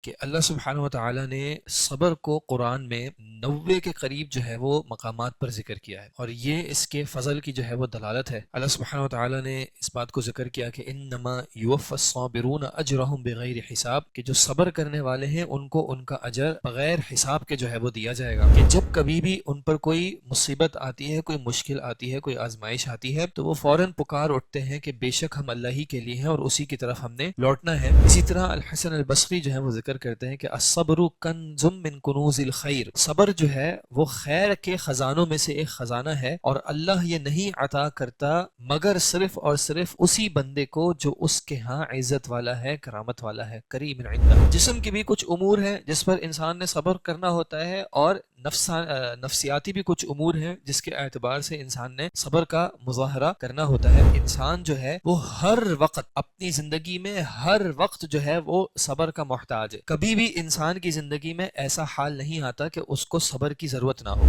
کہ اللہ سبحانہ وتعالی نے صبر کو قرآن میں 90 کے قریب جو ہے وہ مقامات پر ذکر کیا ہے، اور یہ اس کے فضل کی جو ہے وہ دلالت ہے۔ اللہ سبحانہ وتعالی نے اس بات کو ذکر کیا کہ انما یوفی الصابرون اجرہم بغیر حساب، کہ جو صبر کرنے والے ہیں ان کو ان کا اجر بغیر حساب کے جو ہے وہ دیا جائے گا۔ کہ جب کبھی بھی ان پر کوئی مصیبت آتی ہے، کوئی مشکل آتی ہے، کوئی آزمائش آتی ہے، تو وہ فوراً پکار اٹھتے ہیں کہ بے شک ہم اللہ ہی کے لیے ہیں اور اسی کی طرف ہم نے لوٹنا ہے۔ اسی طرح الحسن البصری جو ہے وہ ذکر کرتے ہیں کہ الصبر کنز من کنوز الخیر، صبر جو ہے وہ خیر کے خزانوں میں سے ایک خزانہ ہے، اور اللہ یہ نہیں عطا کرتا مگر صرف اور صرف اسی بندے کو جو اس کے ہاں عزت والا ہے، کرامت والا ہے، کریم عندہ۔ جسم کی بھی کچھ امور ہیں جس پر انسان نے صبر کرنا ہوتا ہے، اور نفسیاتی بھی کچھ امور ہیں جس کے اعتبار سے انسان نے صبر کا مظاہرہ کرنا ہوتا ہے۔ انسان جو ہے وہ ہر وقت اپنی زندگی میں ہر وقت جو ہے وہ صبر کا محتاج ہے۔ کبھی بھی انسان کی زندگی میں ایسا حال نہیں آتا کہ اس کو صبر کی ضرورت نہ ہو۔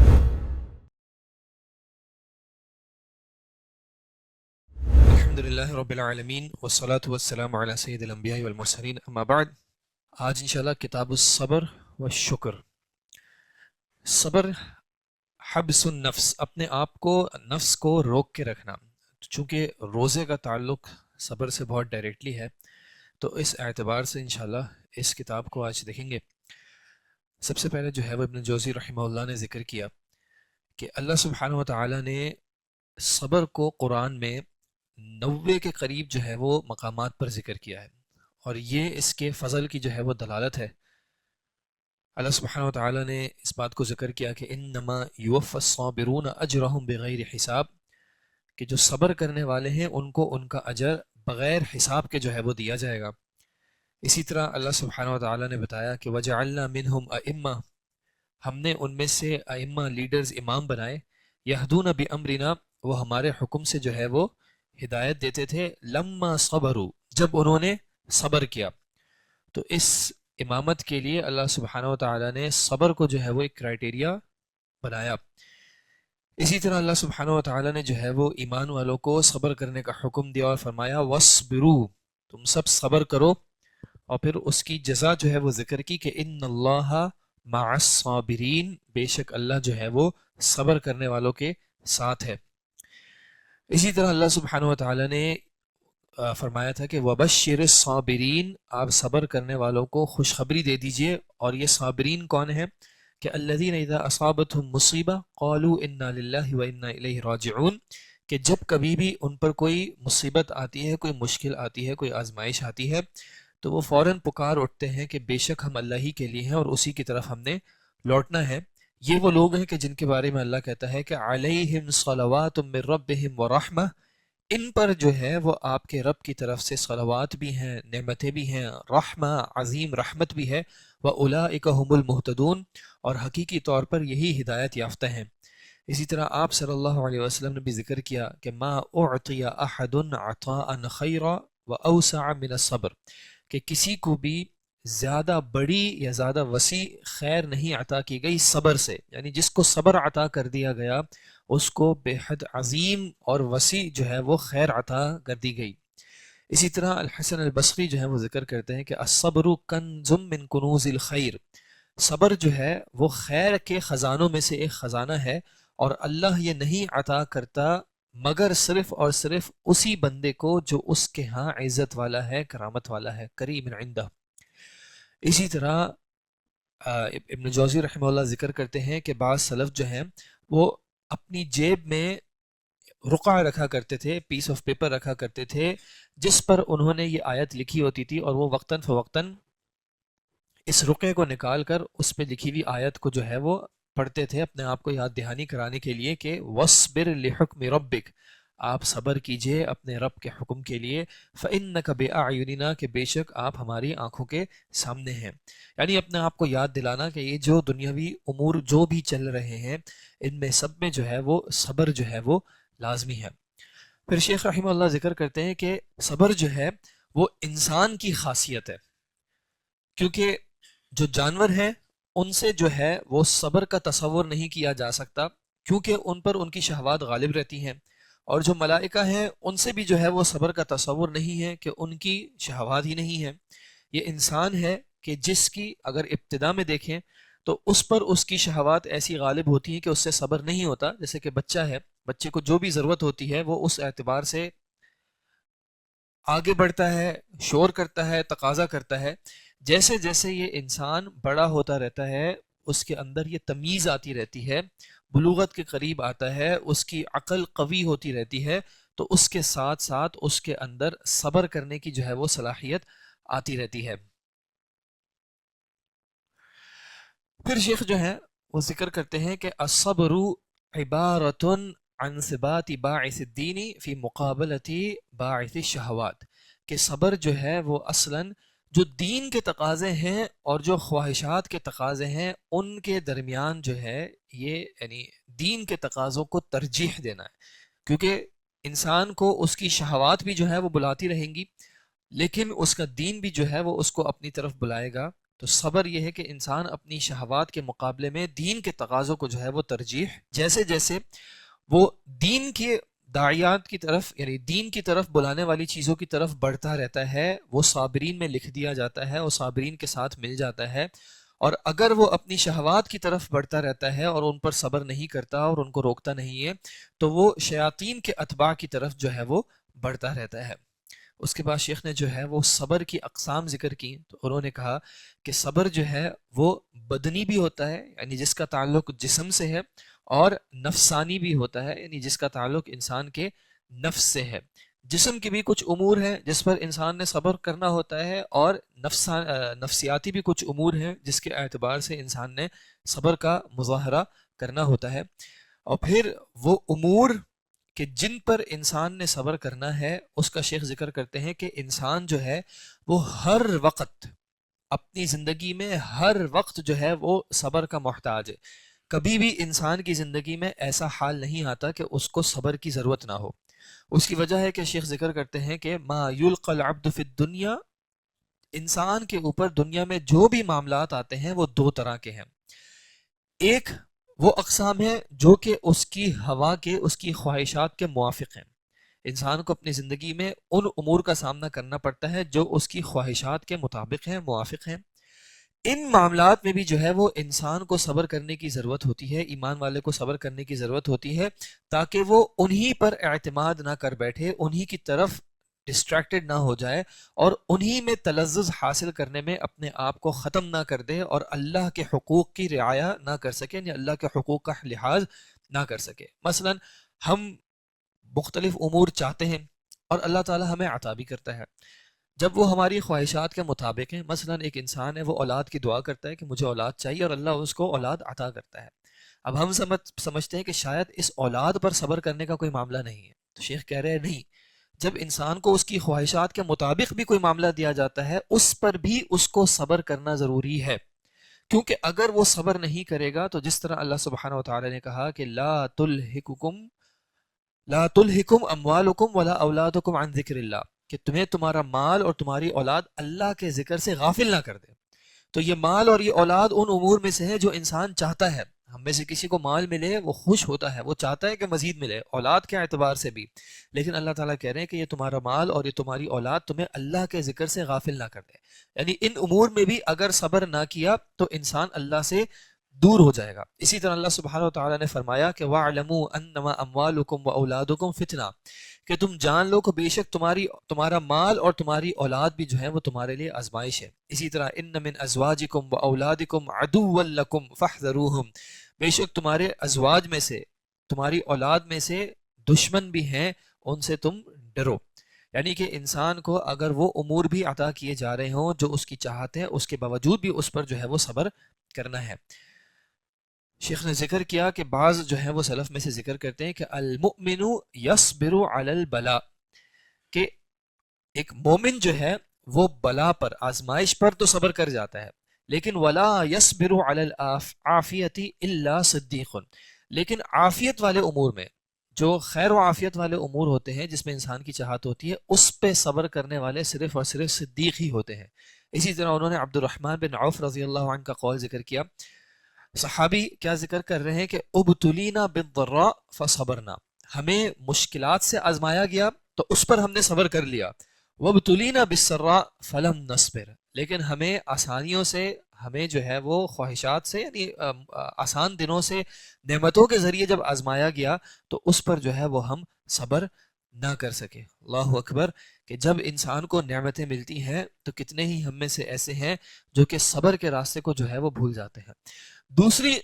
الحمد للہ رب العالمین والصلاة والسلام علی سید الانبیاء والمرسلین، اما بعد۔ آج انشاءاللہ کتاب الصبر والشکر۔ صبر حبس النفس، اپنے آپ کو، نفس کو روک کے رکھنا۔ چونکہ روزے کا تعلق صبر سے بہت ڈائریکٹلی ہے، تو اس اعتبار سے انشاءاللہ اس کتاب کو آج دیکھیں گے۔ سب سے پہلے جو ہے وہ ابن جوزی رحمہ اللہ نے ذکر کیا کہ اللہ سبحانہ وتعالی نے صبر کو قرآن میں 90 کے قریب جو ہے وہ مقامات پر ذکر کیا ہے، اور یہ اس کے فضل کی جو ہے وہ دلالت ہے۔ اللہ سبحانہ وتعالی نے اس بات کو ذکر کیا کہ انما یوفی الصابرون اجرہم بغیر حساب، کہ جو صبر کرنے والے ہیں ان کو ان کا اجر بغیر حساب کے جو ہے وہ دیا جائے گا۔ اسی طرح اللہ سبحانہ وتعالی نے بتایا کہ وجعلنا منہم ائمہ، ہم نے ان میں سے ائمہ، لیڈرز، امام بنائے، یہدون بامرنا، وہ ہمارے حکم سے جو ہے وہ ہدایت دیتے تھے، لما صبروا، جب انہوں نے صبر کیا۔ تو اس امامت کے لیے اللہ سبحانہ وتعالی نے صبر کو جو ہے وہ ایک کرائٹیریا بنایا۔ اسی طرح اللہ سبحانہ وتعالی نے جو ہے وہ ایمان والوں کو صبر کرنے کا حکم دیا اور فرمایا وَاصْبِرُوا، تم سب صبر کرو، اور پھر اس کی جزا جو ہے وہ ذکر کی کہ ان اللہ مع الصابرین، بے شک اللہ جو ہے وہ صبر کرنے والوں کے ساتھ ہے۔ اسی طرح اللہ سبحانہ وتعالی نے فرمایا تھا کہ وبشر الصابرین، آپ صبر کرنے والوں کو خوشخبری دے دیجئے، اور یہ صابرین کون ہیں؟ کہ الذین اذا اصابتهم مصیبہ قالوا انا للہ وانا الیہ راجعون، کہ جب کبھی بھی ان پر کوئی مصیبت آتی ہے، کوئی مشکل آتی ہے، کوئی آزمائش آتی ہے، تو وہ فوراً پکار اٹھتے ہیں کہ بے شک ہم اللہ ہی کے لیے ہیں اور اسی کی طرف ہم نے لوٹنا ہے۔ یہ وہ لوگ ہیں کہ جن کے بارے میں اللہ کہتا ہے کہ علیہم صلوات من ربہم ورحمہ، ان پر جو ہے وہ آپ کے رب کی طرف سے صلوات بھی ہیں، نعمتیں بھی ہیں، رحمہ عظیم رحمت بھی ہے، وَأُولَئِكَ هُمُ الْمُهْتَدُونَ، اور حقیقی طور پر یہی ہدایت یافتہ ہیں۔ اسی طرح آپ صلی اللہ علیہ وسلم نے بھی ذکر کیا کہ ما اعطی احد عطاء خیرا واوسع من الصبر، کہ کسی کو بھی زیادہ بڑی یا زیادہ وسیع خیر نہیں عطا کی گئی صبر سے، یعنی جس کو صبر عطا کر دیا گیا اس کو بے حد عظیم اور وسیع جو ہے وہ خیر عطا کر دی گئی۔ اسی طرح الحسن البصری جو ہے وہ ذکر کرتے ہیں کہ الصبر کنز من کنوز الخیر، صبر جو ہے وہ خیر کے خزانوں میں سے ایک خزانہ ہے، اور اللہ یہ نہیں عطا کرتا مگر صرف اور صرف اسی بندے کو جو اس کے ہاں عزت والا ہے، کرامت والا ہے، کریم عندہ۔ اسی طرح ابن جوزی رحمہ اللہ ذکر کرتے ہیں کہ بعض سلف جو ہیں وہ اپنی جیب میں رقعہ رکھا کرتے تھے، پیس آف پیپر رکھا کرتے تھے، جس پر انہوں نے یہ آیت لکھی ہوتی تھی، اور وہ وقتاً فوقتاً اس رقعے کو نکال کر اس پہ لکھی ہوئی آیت کو جو ہے وہ پڑھتے تھے، اپنے آپ کو یاد دہانی کرانے کے لیے کہ وَاصْبِرْ لِحُكْمِ رَبِّكَ، آپ صبر کیجئے اپنے رب کے حکم کے لیے، فَإِنَّكَ بِأَعْيُنِنَا، کہ بے شک آپ ہماری آنکھوں کے سامنے ہیں۔ یعنی اپنے آپ کو یاد دلانا کہ یہ جو دنیاوی امور جو بھی چل رہے ہیں ان میں سب میں جو ہے وہ صبر جو ہے وہ لازمی ہے۔ پھر شیخ رحمہ اللہ ذکر کرتے ہیں کہ صبر جو ہے وہ انسان کی خاصیت ہے، کیونکہ جو جانور ہیں ان سے جو ہے وہ صبر کا تصور نہیں کیا جا سکتا، کیونکہ ان پر ان کی شہوات غالب رہتی ہیں، اور جو ملائکہ ہیں ان سے بھی جو ہے وہ صبر کا تصور نہیں ہے کہ ان کی شہوات ہی نہیں ہے۔ یہ انسان ہے کہ جس کی اگر ابتدا میں دیکھیں تو اس پر اس کی شہوات ایسی غالب ہوتی ہیں کہ اس سے صبر نہیں ہوتا. جیسے کہ بچہ ہے، بچے کو جو بھی ضرورت ہوتی ہے وہ اس اعتبار سے آگے بڑھتا ہے، شور کرتا ہے، تقاضا کرتا ہے. جیسے جیسے یہ انسان بڑا ہوتا رہتا ہے اس کے اندر یہ تمیز آتی رہتی ہے، بلوغت کے قریب آتا ہے، اس کی عقل قوی ہوتی رہتی ہے، تو اس کے ساتھ ساتھ اس کے اندر صبر کرنے کی جو ہے وہ صلاحیت آتی رہتی ہے. پھر شیخ جو ہے وہ ذکر کرتے ہیں کہ الصبر عبارت عن ثبات باعث الدین فی مقابلتی باعث الشہوات، کہ صبر جو ہے وہ اصلاً جو دین کے تقاضے ہیں اور جو خواہشات کے تقاضے ہیں ان کے درمیان جو ہے یہ یعنی دین کے تقاضوں کو ترجیح دینا ہے. کیونکہ انسان کو اس کی شہوات بھی جو ہے وہ بلاتی رہیں گی، لیکن اس کا دین بھی جو ہے وہ اس کو اپنی طرف بلائے گا. تو صبر یہ ہے کہ انسان اپنی شہوات کے مقابلے میں دین کے تقاضوں کو جو ہے وہ ترجیح، جیسے جیسے وہ دین کے داعیات کی طرف یعنی دین کی طرف بلانے والی چیزوں کی طرف بڑھتا رہتا ہے، وہ صابرین میں لکھ دیا جاتا ہے، وہ صابرین کے ساتھ مل جاتا ہے. اور اگر وہ اپنی شہوات کی طرف بڑھتا رہتا ہے اور ان پر صبر نہیں کرتا اور ان کو روکتا نہیں ہے تو وہ شیاطین کے اتباع کی طرف جو ہے وہ بڑھتا رہتا ہے. اس کے بعد شیخ نے جو ہے وہ صبر کی اقسام ذکر کی. تو انہوں نے کہا کہ صبر جو ہے وہ بدنی بھی ہوتا ہے یعنی جس کا تعلق جسم سے ہے، اور نفسانی بھی ہوتا ہے یعنی جس کا تعلق انسان کے نفس سے ہے. جسم کے بھی کچھ امور ہیں جس پر انسان نے صبر کرنا ہوتا ہے، اور نفسیاتی بھی کچھ امور ہیں جس کے اعتبار سے انسان نے صبر کا مظاہرہ کرنا ہوتا ہے. اور پھر وہ امور کہ جن پر انسان نے صبر کرنا ہے اس کا شیخ ذکر کرتے ہیں کہ انسان جو ہے وہ ہر وقت اپنی زندگی میں ہر وقت جو ہے وہ صبر کا محتاج ہے. کبھی بھی انسان کی زندگی میں ایسا حال نہیں آتا کہ اس کو صبر کی ضرورت نہ ہو. اس کی وجہ ہے کہ شیخ ذکر کرتے ہیں کہ ما یلقى العبد فی الدنیا، انسان کے اوپر دنیا میں جو بھی معاملات آتے ہیں وہ دو طرح کے ہیں. ایک وہ اقسام ہیں جو کہ اس کی ہوا کے اس کی خواہشات کے موافق ہیں. انسان کو اپنی زندگی میں ان امور کا سامنا کرنا پڑتا ہے جو اس کی خواہشات کے مطابق ہیں، موافق ہیں. ان معاملات میں بھی جو ہے وہ انسان کو صبر کرنے کی ضرورت ہوتی ہے، ایمان والے کو صبر کرنے کی ضرورت ہوتی ہے تاکہ وہ انہی پر اعتماد نہ کر بیٹھے، انہی کی طرف ڈسٹریکٹڈ نہ ہو جائے اور انہی میں تلذذ حاصل کرنے میں اپنے آپ کو ختم نہ کر دے اور اللہ کے حقوق کی رعایا نہ کر سکے یعنی اللہ کے حقوق کا لحاظ نہ کر سکے. مثلا ہم مختلف امور چاہتے ہیں اور اللہ تعالی ہمیں عطا بھی کرتا ہے جب وہ ہماری خواہشات کے مطابق ہیں. مثلا ایک انسان ہے وہ اولاد کی دعا کرتا ہے کہ مجھے اولاد چاہیے اور اللہ اس کو اولاد عطا کرتا ہے. اب ہم سمجھتے ہیں کہ شاید اس اولاد پر صبر کرنے کا کوئی معاملہ نہیں ہے. تو شیخ کہہ رہے ہیں نہیں، جب انسان کو اس کی خواہشات کے مطابق بھی کوئی معاملہ دیا جاتا ہے اس پر بھی اس کو صبر کرنا ضروری ہے. کیونکہ اگر وہ صبر نہیں کرے گا تو جس طرح اللہ سبحانہ و تعالی نے کہا کہ لا تلہکم اموالکم ولا اولادکم عن ذکر اللہ، کہ تمہیں تمہارا مال اور تمہاری اولاد اللہ کے ذکر سے غافل نہ کر دے. تو یہ مال اور یہ اولاد ان امور میں سے ہے جو انسان چاہتا ہے. ہم میں سے کسی کو مال ملے وہ خوش ہوتا ہے، وہ چاہتا ہے کہ مزید ملے اولاد کے اعتبار سے بھی. لیکن اللہ تعالیٰ کہہ رہے ہیں کہ یہ تمہارا مال اور یہ تمہاری اولاد تمہیں اللہ کے ذکر سے غافل نہ کر دے. یعنی ان امور میں بھی اگر صبر نہ کیا تو انسان اللہ سے دور ہو جائے گا. اسی طرح اللہ سبحانہ وتعالی نے فرمایا کہ وَاعْلَمُوا أَنَّمَا أَمْوَالُكُمْ وَأَوْلَادُكُمْ فِتْنَةٌ، کہ تم جان لو کہ بے شک تمہارا مال اور تمہاری اولاد بھی جو ہے وہ تمہارے لیے آزمائش ہے. اسی طرح ان من ازواجکم واولادکم عدوا لکم فاحذروہم، بے شک تمہارے ازواج میں سے تمہاری اولاد میں سے دشمن بھی ہیں، ان سے تم ڈرو. یعنی کہ انسان کو اگر وہ امور بھی عطا کیے جا رہے ہوں جو اس کی چاہت ہے اس کے باوجود بھی اس پر جو ہے وہ صبر کرنا ہے. شیخ نے ذکر کیا کہ بعض جو ہیں وہ سلف میں سے ذکر کرتے ہیں کہ المؤمن یصبر علی البلاء، کہ ایک مومن جو ہے وہ بلا پر آزمائش پر تو صبر کر جاتا ہے، لیکن ولا یصبر علی العافیت الا صدیق، لیکن عافیت والے امور میں جو خیر و عافیت والے امور ہوتے ہیں جس میں انسان کی چاہت ہوتی ہے اس پہ صبر کرنے والے صرف اور صرف صدیق ہی ہوتے ہیں. اسی طرح انہوں نے عبد الرحمن بن عوف رضی اللہ عنہ کا قول ذکر کیا. صحابی کیا ذکر کر رہے ہیں کہ ابتلینا بالضراء فصبرنا، ہمیں مشکلات سے آزمایا گیا تو اس پر ہم نے صبر کر لیا. وَابْتُلِينَا بِالسَّرَّاءِ فَلَمْ نَصْبِرْ، لیکن ہمیں آسانیوں سے، ہمیں جو ہے وہ خواہشات سے، یعنی آسان دنوں سے نعمتوں کے ذریعے جب آزمایا گیا تو اس پر جو ہے وہ ہم صبر نہ کر سکے۔ اللہ اکبر، کہ جب انسان کو نعمتیں ملتی ہیں تو کتنے ہی ہم میں سے ایسے ہیں جو کہ صبر کے راستے کو جو ہے وہ بھول جاتے ہیں۔ دوسری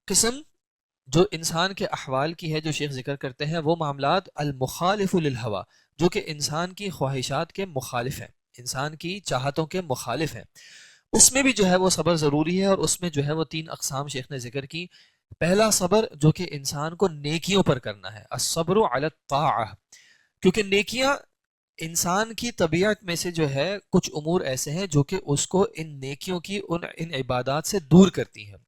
قسم جو انسان کے احوال کی ہے جو شیخ ذکر کرتے ہیں، وہ معاملات المخالف للہوا، جو کہ انسان کی خواہشات کے مخالف ہیں، انسان کی چاہتوں کے مخالف ہیں۔ اس میں بھی جو ہے وہ صبر ضروری ہے، اور اس میں جو ہے وہ 3 اقسام شیخ نے ذکر کی۔ پہلا صبر جو کہ انسان کو نیکیوں پر کرنا ہے، الصبر علی الطاعہ، کیونکہ نیکیاں انسان کی طبیعت میں سے جو ہے کچھ امور ایسے ہیں جو کہ اس کو ان نیکیوں کی، ان عبادات سے دور کرتی ہیں۔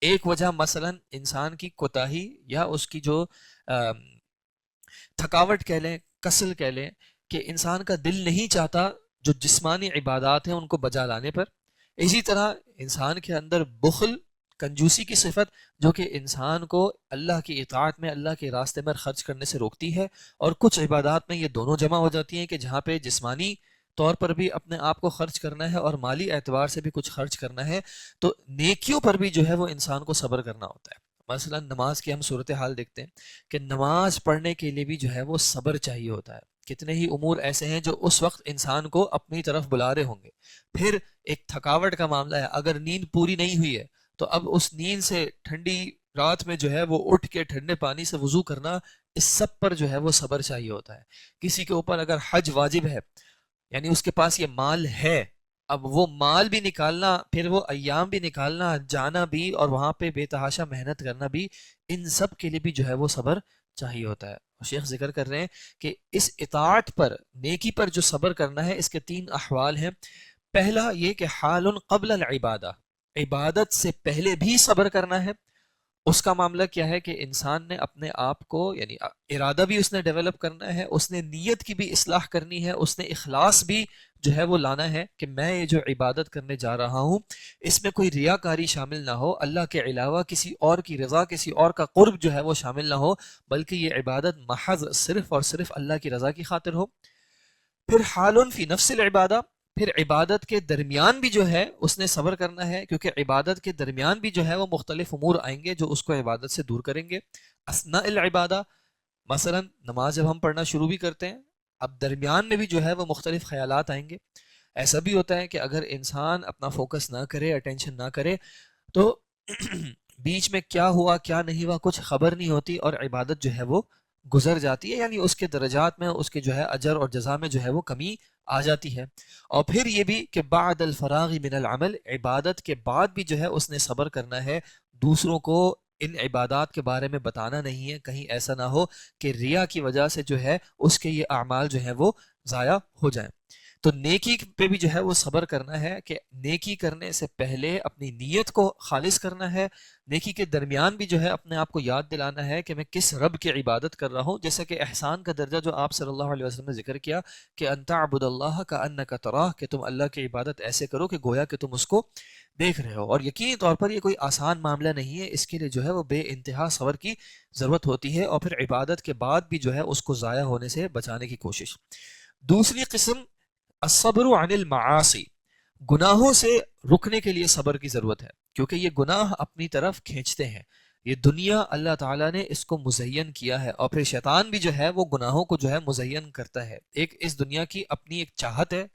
ایک وجہ مثلا انسان کی کوتاہی یا اس کی جو تھکاوٹ کہہ لیں، کسل کہہ لیں، کہ انسان کا دل نہیں چاہتا جو جسمانی عبادات ہیں ان کو بجا لانے پر۔ اسی طرح انسان کے اندر بخل، کنجوسی کی صفت، جو کہ انسان کو اللہ کی اطاعت میں، اللہ کے راستے میں خرچ کرنے سے روکتی ہے۔ اور کچھ عبادات میں یہ دونوں جمع ہو جاتی ہیں کہ جہاں پہ جسمانی طور پر بھی اپنے آپ کو خرچ کرنا ہے اور مالی اعتبار سے بھی کچھ خرچ کرنا ہے، تو نیکیوں پر بھی جو ہے وہ انسان کو صبر کرنا ہوتا ہے۔ مثلا نماز کی ہم صورتحال دیکھتے ہیں کہ نماز پڑھنے کے لیے بھی جو ہے وہ صبر چاہیے ہوتا ہے۔ کتنے ہی امور ایسے ہیں جو اس وقت انسان کو اپنی طرف بلا رہے ہوں گے۔ پھر ایک تھکاوٹ کا معاملہ ہے، اگر نیند پوری نہیں ہوئی ہے تو اب اس نیند سے ٹھنڈی رات میں جو ہے وہ اٹھ کے ٹھنڈے پانی سے وضو کرنا، اس سب پر جو ہے وہ صبر چاہیے ہوتا ہے۔ کسی کے اوپر اگر حج واجب ہے، یعنی اس کے پاس یہ مال ہے، اب وہ مال بھی نکالنا، پھر وہ ایام بھی نکالنا، جانا بھی، اور وہاں پہ بے تحاشا محنت کرنا بھی، ان سب کے لیے بھی جو ہے وہ صبر چاہیے ہوتا ہے۔ شیخ ذکر کر رہے ہیں کہ اس اطاعت پر، نیکی پر جو صبر کرنا ہے، اس کے 3 احوال ہیں۔ پہلا یہ کہ حال قبل العبادہ، عبادت سے پہلے بھی صبر کرنا ہے۔ اس کا معاملہ کیا ہے کہ انسان نے اپنے آپ کو، یعنی ارادہ بھی اس نے ڈیولپ کرنا ہے، اس نے نیت کی بھی اصلاح کرنی ہے، اس نے اخلاص بھی جو ہے وہ لانا ہے کہ میں یہ جو عبادت کرنے جا رہا ہوں اس میں کوئی ریاکاری شامل نہ ہو، اللہ کے علاوہ کسی اور کی رضا، کسی اور کا قرب جو ہے وہ شامل نہ ہو، بلکہ یہ عبادت محض صرف اور صرف اللہ کی رضا کی خاطر ہو۔ پھر حال فی نفس العبادہ، پھر عبادت کے درمیان بھی جو ہے اس نے صبر کرنا ہے، کیونکہ عبادت کے درمیان بھی جو ہے وہ مختلف امور آئیں گے جو اس کو عبادت سے دور کریں گے۔ اثناء العبادہ، مثلا نماز جب ہم پڑھنا شروع بھی کرتے ہیں، اب درمیان میں بھی جو ہے وہ مختلف خیالات آئیں گے۔ ایسا بھی ہوتا ہے کہ اگر انسان اپنا فوکس نہ کرے، اٹینشن نہ کرے، تو بیچ میں کیا ہوا کیا نہیں ہوا کچھ خبر نہیں ہوتی، اور عبادت جو ہے وہ گزر جاتی ہے، یعنی اس کے درجات میں، اس کے جو ہے اجر اور جزا میں جو ہے وہ کمی آ جاتی ہے۔ اور پھر یہ بھی کہ بعد الفراغ من العمل، عبادت کے بعد بھی جو ہے اس نے صبر کرنا ہے، دوسروں کو ان عبادات کے بارے میں بتانا نہیں ہے، کہیں ایسا نہ ہو کہ ریا کی وجہ سے جو ہے اس کے یہ اعمال جو ہیں وہ ضائع ہو جائیں۔ تو نیکی پہ بھی جو ہے وہ صبر کرنا ہے کہ نیکی کرنے سے پہلے اپنی نیت کو خالص کرنا ہے، نیکی کے درمیان بھی جو ہے اپنے آپ کو یاد دلانا ہے کہ میں کس رب کی عبادت کر رہا ہوں، جیسا کہ احسان کا درجہ جو آپ صلی اللہ علیہ وسلم نے ذکر کیا کہ ان تعبد اللہ کانک تراہ، کہ تم اللہ کی عبادت ایسے کرو کہ گویا کہ تم اس کو دیکھ رہے ہو۔ اور یقینی طور پر یہ کوئی آسان معاملہ نہیں ہے، اس کے لیے جو ہے وہ بے انتہا صبر کی ضرورت ہوتی ہے، اور پھر عبادت کے بعد بھی جو ہے اس کو ضائع ہونے سے بچانے کی کوشش۔ دوسری قسم الصبر عن المعاصی، گناہوں سے رکنے کے لیے صبر کی ضرورت ہے، کیونکہ یہ گناہ اپنی طرف کھینچتے ہیں۔ یہ دنیا اللہ تعالیٰ نے اس کو مزین کیا ہے، اور پھر شیطان بھی جو ہے وہ گناہوں کو جو ہے مزین کرتا ہے۔ ایک اس دنیا کی اپنی ایک چاہت ہے،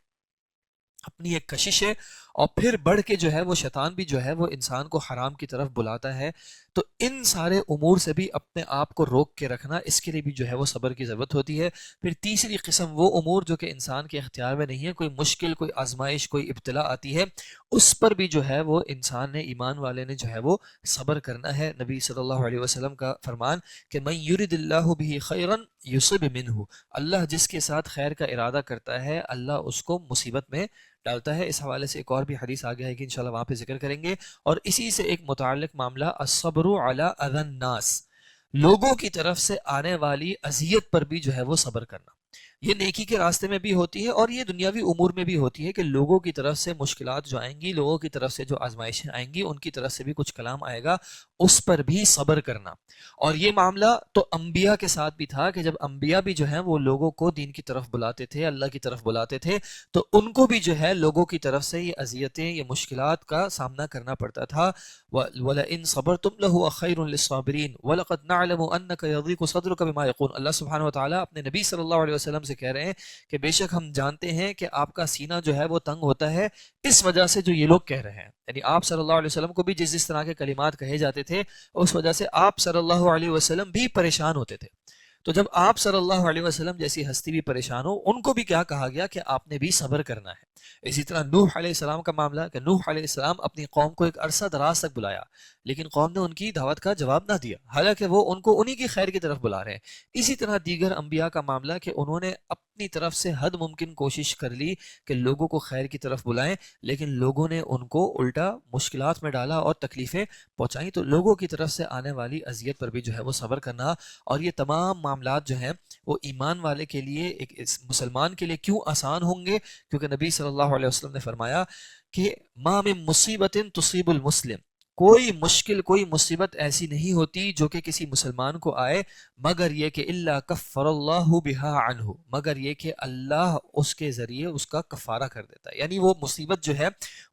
اپنی ایک کشش ہے، اور پھر بڑھ کے جو ہے وہ شیطان بھی جو ہے وہ انسان کو حرام کی طرف بلاتا ہے۔ تو ان سارے امور سے بھی اپنے آپ کو روک کے رکھنا، اس کے لیے بھی جو ہے وہ صبر کی ضرورت ہوتی ہے۔ پھر تیسری قسم وہ امور جو کہ انسان کے اختیار میں نہیں ہے، کوئی مشکل، کوئی آزمائش، کوئی ابتلا آتی ہے، اس پر بھی جو ہے وہ انسان نے، ایمان والے نے جو ہے وہ صبر کرنا ہے۔ نبی صلی اللہ علیہ وسلم کا فرمان کہ من یرد اللہ بہ خیرا یصب منہ، اللہ جس کے ساتھ خیر کا ارادہ کرتا ہے اللہ اس کو مصیبت میں ڈالتا ہے۔ اس حوالے سے ایک اور بھی حدیث آگے ہے کہ انشاءاللہ وہاں پہ ذکر کریں گے۔ اور اسی سے ایک متعلق معاملہ الصبر علی اذی الناس، لوگوں کی طرف سے آنے والی اذیت پر بھی جو ہے وہ صبر کرنا۔ یہ نیکی کے راستے میں بھی ہوتی ہے اور یہ دنیاوی امور میں بھی ہوتی ہے کہ لوگوں کی طرف سے مشکلات جو آئیں گی، لوگوں کی طرف سے جو آزمائشیں آئیں گی، ان کی طرف سے بھی کچھ کلام آئے گا، اس پر بھی صبر کرنا۔ اور یہ معاملہ تو انبیاء کے ساتھ بھی تھا کہ جب انبیاء بھی جو ہیں وہ لوگوں کو دین کی طرف بلاتے تھے، اللہ کی طرف بلاتے تھے، تو ان کو بھی جو ہے لوگوں کی طرف سے یہ اذیتیں، یہ مشکلات کا سامنا کرنا پڑتا تھا۔ وَلَئِن صَبَرْتُمْ لَهُوَ خَيْرٌ لِّلصَّابِرِينَ وَلَقَدْ نَعْلَمُ أَنَّكَ يَضِيقُ صَدْرُكَ بِمَا يَقُولُونَ۔ اللہ سبحانہ وتعالیٰ اپنے نبی صلی اللہ علیہ وسلم سے کہہ رہے ہیں کہ بے شک ہم جانتے ہیں کہ آپ کا سینہ جو ہے وہ تنگ ہوتا ہے اس وجہ سے جو یہ لوگ کہہ رہے ہیں، یعنی آپ صلی اللہ علیہ وسلم کو بھی جس طرح کے کلمات کہے جاتے تھے اس وجہ سے آپ صلی اللہ علیہ وسلم بھی پریشان ہوتے تھے۔ تو جب آپ صلی اللہ علیہ وسلم جیسی ہستی بھی پریشان ہو، ان کو بھی کیا کہا گیا کہ آپ نے بھی صبر کرنا ہے۔ اسی طرح نوح علیہ السلام کا معاملہ کہ نوح علیہ السلام اپنی قوم کو ایک عرصہ دراز تک بلایا، لیکن قوم نے ان کی دعوت کا جواب نہ دیا، حالانکہ وہ ان کو انہی کی خیر کی طرف بلا رہے ہیں۔ اسی طرح دیگر انبیاء کا معاملہ کہ انہوں نے اپنی طرف سے حد ممکن کوشش کر لی کہ لوگوں کو خیر کی طرف بلائیں، لیکن لوگوں نے ان کو الٹا مشکلات میں ڈالا اور تکلیفیں پہنچائیں۔ تو لوگوں کی طرف سے آنے والی اذیت پر بھی جو ہے وہ صبر کرنا، اور یہ تمام معاملات جو ہیں وہ ایمان والے کے لیے، ایک مسلمان کے لیے کیوں آسان ہوں گے؟ کیونکہ نبی صلی اللہ علیہ وسلم نے فرمایا کہ ما من مصیبت تصیب المسلم، کوئی مشکل، کوئی مصیبت ایسی نہیں ہوتی جو کہ کسی مسلمان کو آئے مگر یہ کہ الا کفر اللہ بہا عنہ، مگر یہ کہ اللہ اس کے ذریعے اس کا کفارہ کر دیتا ہے، یعنی وہ مصیبت جو ہے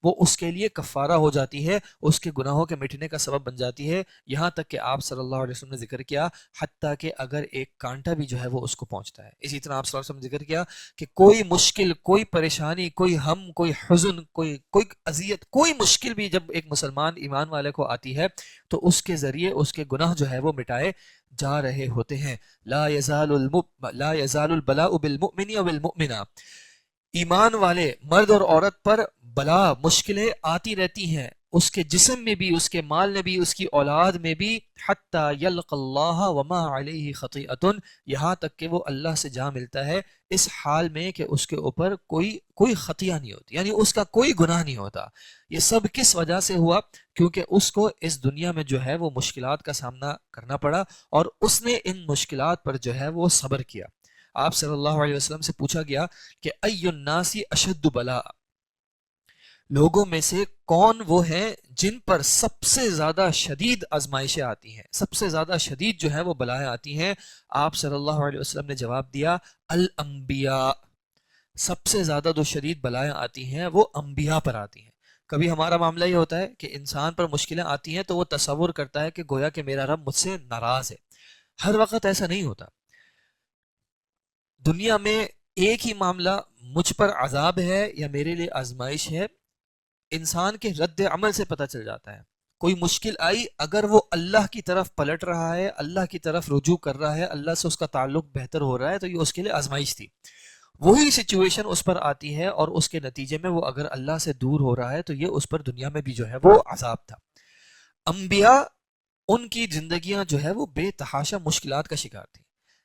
وہ اس کے لیے کفارہ ہو جاتی ہے، اس کے گناہوں کے مٹنے کا سبب بن جاتی ہے۔ یہاں تک کہ آپ صلی اللہ علیہ وسلم نے ذکر کیا حتیٰ کہ اگر ایک کانٹا بھی جو ہے وہ اس کو پہنچتا ہے۔ اسی طرح آپ صلی اللہ علیہ وسلم نے ذکر کیا کہ کوئی مشکل، کوئی پریشانی، کوئی غم، کوئی حزن، کوئی اذیت، کوئی مشکل بھی جب ایک مسلمان ایمان والے کو آتی ہے تو اس کے ذریعے اس کے گناہ جو ہے وہ مٹائے جا رہے ہوتے ہیں۔ لا يزال البلاء بالمؤمن والمؤمنہ، ایمان والے مرد اور عورت پر بلا، مشکلیں آتی رہتی ہیں، اس کے جسم میں بھی، اس کے مال میں بھی، اس کی اولاد میں بھی، حتی یلق اللہ وما علیہ خطیئۃ، یہاں تک کہ وہ اللہ سے جا ملتا ہے اس حال میں کہ اس کے اوپر کوئی خطیہ نہیں ہوتی، یعنی اس کا کوئی گناہ نہیں ہوتا۔ یہ سب کس وجہ سے ہوا؟ کیونکہ اس کو اس دنیا میں جو ہے وہ مشکلات کا سامنا کرنا پڑا اور اس نے ان مشکلات پر جو ہے وہ صبر کیا۔ آپ صلی اللہ علیہ وسلم سے پوچھا گیا کہ ای الناس اشد بلاء، لوگوں میں سے کون وہ ہیں جن پر سب سے زیادہ شدید آزمائشیں آتی ہیں، سب سے زیادہ شدید جو ہے وہ بلائیں آتی ہیں؟ آپ صلی اللہ علیہ وسلم نے جواب دیا الانبیاء، سب سے زیادہ جو شدید بلائیں آتی ہیں وہ انبیاء پر آتی ہیں۔ کبھی ہمارا معاملہ یہ ہوتا ہے کہ انسان پر مشکلیں آتی ہیں تو وہ تصور کرتا ہے کہ گویا کہ میرا رب مجھ سے ناراض ہے۔ ہر وقت ایسا نہیں ہوتا۔ دنیا میں ایک ہی معاملہ، مجھ پر عذاب ہے یا میرے لیے آزمائش ہے، انسان کے رد عمل سے پتہ چل جاتا ہے۔ کوئی مشکل آئی، اگر وہ اللہ کی طرف پلٹ رہا ہے، اللہ کی طرف رجوع کر رہا ہے، اللہ سے اس کا تعلق بہتر ہو رہا ہے، تو یہ اس کے لیے آزمائش تھی۔ وہی سچویشن اس پر آتی ہے اور اس کے نتیجے میں وہ اگر اللہ سے دور ہو رہا ہے تو یہ اس پر دنیا میں بھی جو ہے وہ عذاب تھا۔ انبیاء، ان کی زندگیاں جو ہے وہ بے تحاشا مشکلات کا شکار تھی،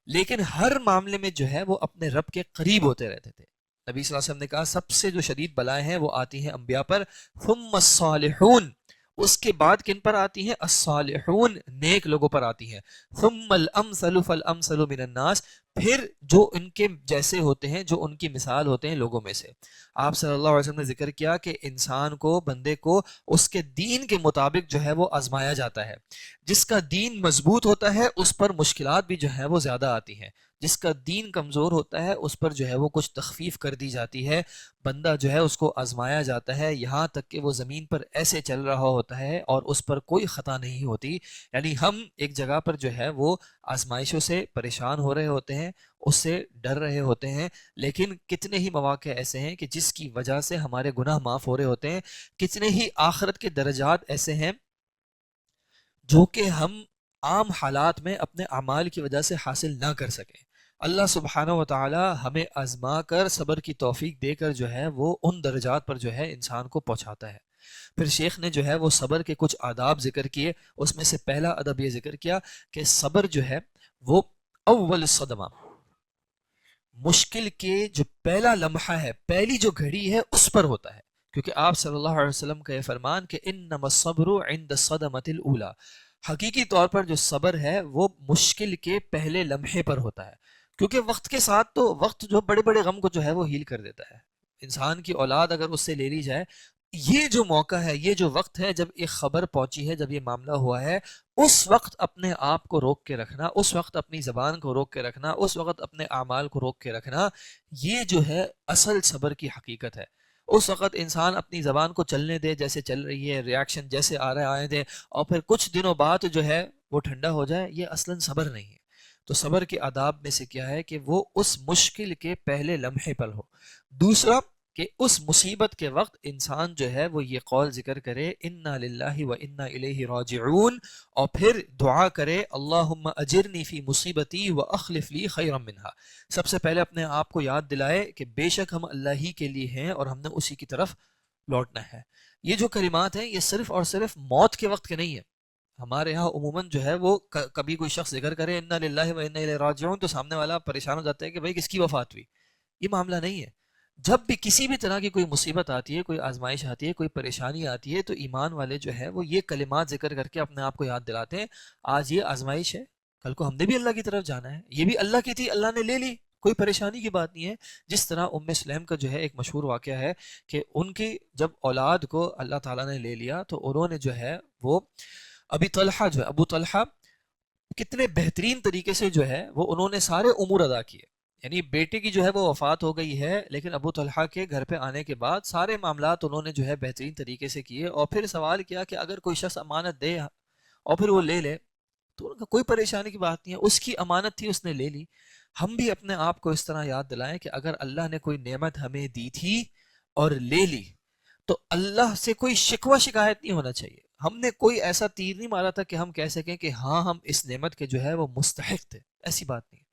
لیکن ہر معاملے میں جو ہے وہ اپنے رب کے قریب ہوتے رہتے تھے۔ نبی صلی اللہ علیہ وسلم نے کہا سب سے جو شدید بلائیں ہیں وہ آتی ہیں انبیاء پر، ثم الصالحون، اس کے بعد کن پر آتی ہیں؟ الصالحون، نیک لوگوں پر آتی ہیں، ثم الامثل فالامثل من الناس، پھر جو ان کے جیسے ہوتے ہیں، جو ان کی مثال ہوتے ہیں لوگوں میں سے۔ آپ صلی اللہ علیہ وسلم نے ذکر کیا کہ انسان کو، بندے کو اس کے دین کے مطابق جو ہے وہ آزمایا جاتا ہے۔ جس کا دین مضبوط ہوتا ہے اس پر مشکلات بھی جو ہے وہ زیادہ آتی ہیں، جس کا دین کمزور ہوتا ہے اس پر جو ہے وہ کچھ تخفیف کر دی جاتی ہے۔ بندہ جو ہے اس کو آزمایا جاتا ہے یہاں تک کہ وہ زمین پر ایسے چل رہا ہوتا ہے اور اس پر کوئی خطا نہیں ہوتی، یعنی ہم ایک جگہ پر جو ہے وہ آزمائشوں سے پریشان ہو رہے ہوتے ہیں، اس سے ڈر رہے ہوتے ہیں، لیکن کتنے ہی مواقع ایسے ہیں کہ جس کی وجہ سے ہمارے گناہ معاف ہو رہے ہوتے ہیں، کتنے ہی آخرت کے درجات ایسے ہیں جو کہ ہم عام حالات میں اپنے اعمال کی وجہ سے حاصل نہ کر سکیں۔ اللہ سبحانہ و تعالی ہمیں آزما کر، صبر کی توفیق دے کر جو ہے وہ ان درجات پر جو ہے انسان کو پہنچاتا ہے۔ پھر شیخ نے جو ہے وہ صبر کے کچھ آداب ذکر کیے، اس میں سے پہلا ادب یہ ذکر کیا کہ صبر جو ہے وہ اول صدمہ، مشکل کے جو پہلا لمحہ ہے، پہلی جو گھڑی ہے اس پر ہوتا ہے، کیونکہ آپ صلی اللہ علیہ وسلم کا یہ فرمان کہ انما الصبر عند الصدمۃ الاولی، حقیقی طور پر جو صبر ہے وہ مشکل کے پہلے لمحے پر ہوتا ہے، کیونکہ وقت کے ساتھ تو وقت جو بڑے بڑے غم کو جو ہے وہ ہیل کر دیتا ہے. انسان کی اولاد اگر اس سے لے لی جائے، یہ جو موقع ہے، یہ جو وقت ہے جب ایک خبر پہنچی ہے، جب یہ معاملہ ہوا ہے، اس وقت اپنے آپ کو روک کے رکھنا، اس وقت اپنی زبان کو روک کے رکھنا، اس وقت اپنے اعمال کو روک کے رکھنا، یہ جو ہے اصل صبر کی حقیقت ہے. اس وقت انسان اپنی زبان کو چلنے دے جیسے چل رہی ہے، ریاکشن جیسے آ رہے آئے دے، اور پھر کچھ دنوں بعد جو ہے وہ ٹھنڈا ہو جائے، یہ اصلاً صبر نہیں ہے. تو صبر کے آداب میں سے کیا ہے کہ وہ اس مشکل کے پہلے لمحے پر ہو. دوسرا کہ اس مصیبت کے وقت انسان جو ہے وہ یہ قول ذکر کرے انا للہ و انا الیہ راجعون، اور پھر دعا کرے اللہم اجرنی فی مصیبتی و اخلف لی خیرا منہا. سب سے پہلے اپنے آپ کو یاد دلائے کہ بے شک ہم اللہ ہی کے لیے ہیں اور ہم نے اسی کی طرف لوٹنا ہے. یہ جو کلمات ہیں یہ صرف اور صرف موت کے وقت کے نہیں ہیں. ہمارے ہاں عموماً جو ہے وہ کبھی کوئی شخص ذکر کرے انا للہ و انا الیہ راجعون تو سامنے والا پریشان ہو جاتا ہے کہ بھائی کس کی وفات ہوئی. یہ معاملہ نہیں ہے. جب بھی کسی بھی طرح کی کوئی مصیبت آتی ہے، کوئی آزمائش آتی ہے، کوئی پریشانی آتی ہے، تو ایمان والے جو ہے وہ یہ کلمات ذکر کر کے اپنے آپ کو یاد دلاتے ہیں آج یہ آزمائش ہے، کل کو ہم نے بھی اللہ کی طرف جانا ہے، یہ بھی اللہ کی تھی، اللہ نے لے لی، کوئی پریشانی کی بات نہیں ہے. جس طرح ام سلیم کا جو ہے ایک مشہور واقعہ ہے کہ ان کی جب اولاد کو اللہ تعالیٰ نے لے لیا تو انہوں نے جو ہے وہ ابو طلحہ کتنے بہترین طریقے سے جو ہے وہ انہوں نے سارے امور ادا کیے. یعنی بیٹے کی جو ہے وہ وفات ہو گئی ہے، لیکن ابو طلحہ کے گھر پہ آنے کے بعد سارے معاملات انہوں نے جو ہے بہترین طریقے سے کیے، اور پھر سوال کیا کہ اگر کوئی شخص امانت دے اور پھر وہ لے لے تو ان کا کوئی پریشانی کی بات نہیں ہے، اس کی امانت تھی، اس نے لے لی. ہم بھی اپنے آپ کو اس طرح یاد دلائیں کہ اگر اللہ نے کوئی نعمت ہمیں دی تھی اور لے لی تو اللہ سے کوئی شکوہ شکایت نہیں ہونا چاہیے. ہم نے کوئی ایسا تیر نہیں مارا تھا کہ ہم کہہ سکیں کہ ہاں ہم اس نعمت کے جو ہے وہ مستحق تھے، ایسی بات نہیں.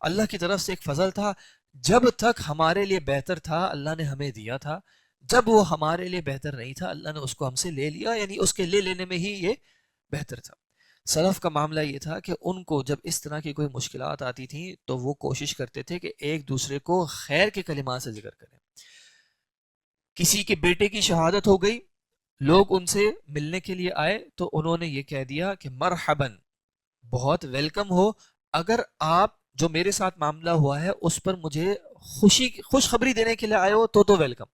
اللہ کی طرف سے ایک فضل تھا، جب تک ہمارے لیے بہتر تھا اللہ نے ہمیں دیا تھا، جب وہ ہمارے لیے بہتر نہیں تھا اللہ نے اس کو ہم سے لے لیا، یعنی اس کے لے لینے میں ہی یہ بہتر تھا. سلف کا معاملہ یہ تھا کہ ان کو جب اس طرح کی کوئی مشکلات آتی تھیں تو وہ کوشش کرتے تھے کہ ایک دوسرے کو خیر کے کلمات سے ذکر کریں. کسی کے بیٹے کی شہادت ہو گئی، لوگ ان سے ملنے کے لیے آئے تو انہوں نے یہ کہہ دیا کہ مرحباً، بہت ویلکم ہو، اگر آپ جو میرے ساتھ معاملہ ہوا ہے اس پر مجھے خوشخبری دینے کے لیے آئے ہو تو ویلکم.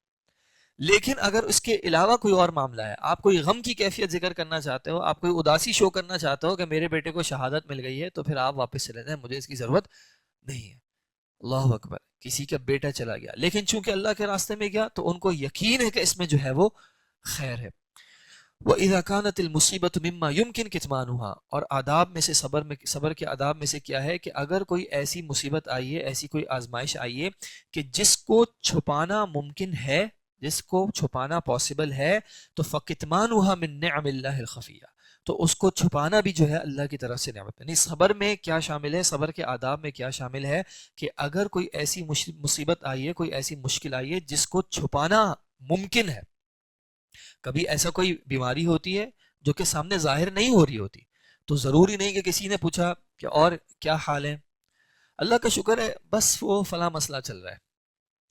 لیکن اگر اس کے علاوہ کوئی اور معاملہ ہے، آپ کوئی غم کی کیفیت ذکر کرنا چاہتے ہو، آپ کوئی اداسی شو کرنا چاہتے ہو کہ میرے بیٹے کو شہادت مل گئی ہے، تو پھر آپ واپس چلے جائیں، مجھے اس کی ضرورت نہیں ہے. اللہ اکبر، کسی کا بیٹا چلا گیا لیکن چونکہ اللہ کے راستے میں گیا تو ان کو یقین ہے کہ اس میں جو ہے وہ خیر ہے. وَإِذَا كَانَتِ الْمُصِيبَةُ مِمَّا يُمْكِنْ كِتْمَانُهَا، اور آداب میں سے صبر کے آداب میں سے کیا ہے کہ اگر کوئی ایسی مصیبت آئی ہے، ایسی کوئی آزمائش آئی ہے کہ جس کو چھپانا ممکن ہے، جس کو چھپانا پاسبل ہے، تو فَكِتْمَانُهَا مِن نِعْمِ اللَّهِ الْخَفِيَّةِ، تو اس کو چھپانا بھی جو ہے اللہ کی طرف سے نعمت. یعنی صبر میں کیا شامل ہے، صبر کے آداب میں کیا شامل ہے کہ اگر کوئی ایسی مصیبت آئی ہے، کوئی ایسی مشکل آئی ہے جس کو چھپانا ممکن ہے. کبھی ایسا کوئی بیماری ہوتی ہے جو کہ سامنے ظاہر نہیں ہو رہی ہوتی، تو ضروری نہیں کہ کسی نے پوچھا کہ اور کیا حال ہے، اللہ کا شکر ہے بس وہ فلاں مسئلہ چل رہا ہے،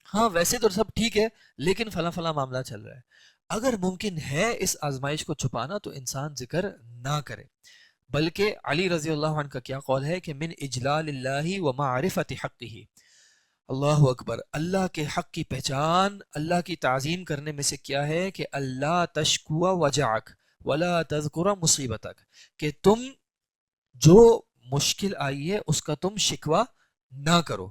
ہاں ویسے تو سب ٹھیک ہے لیکن فلاں فلاں معاملہ چل رہا ہے. اگر ممکن ہے اس آزمائش کو چھپانا تو انسان ذکر نہ کرے. بلکہ علی رضی اللہ عنہ کا کیا قول ہے کہ من اجلال اللہ و معرفت حقہ، اللہ اکبر، اللہ کے حق کی پہچان، اللہ کی تعظیم کرنے میں سے کیا ہے کہ اللہ تشکو وجعک ولا تذکر مصیبتک، کہ تم جو مشکل آئی ہے اس کا تم شکوہ نہ کرو،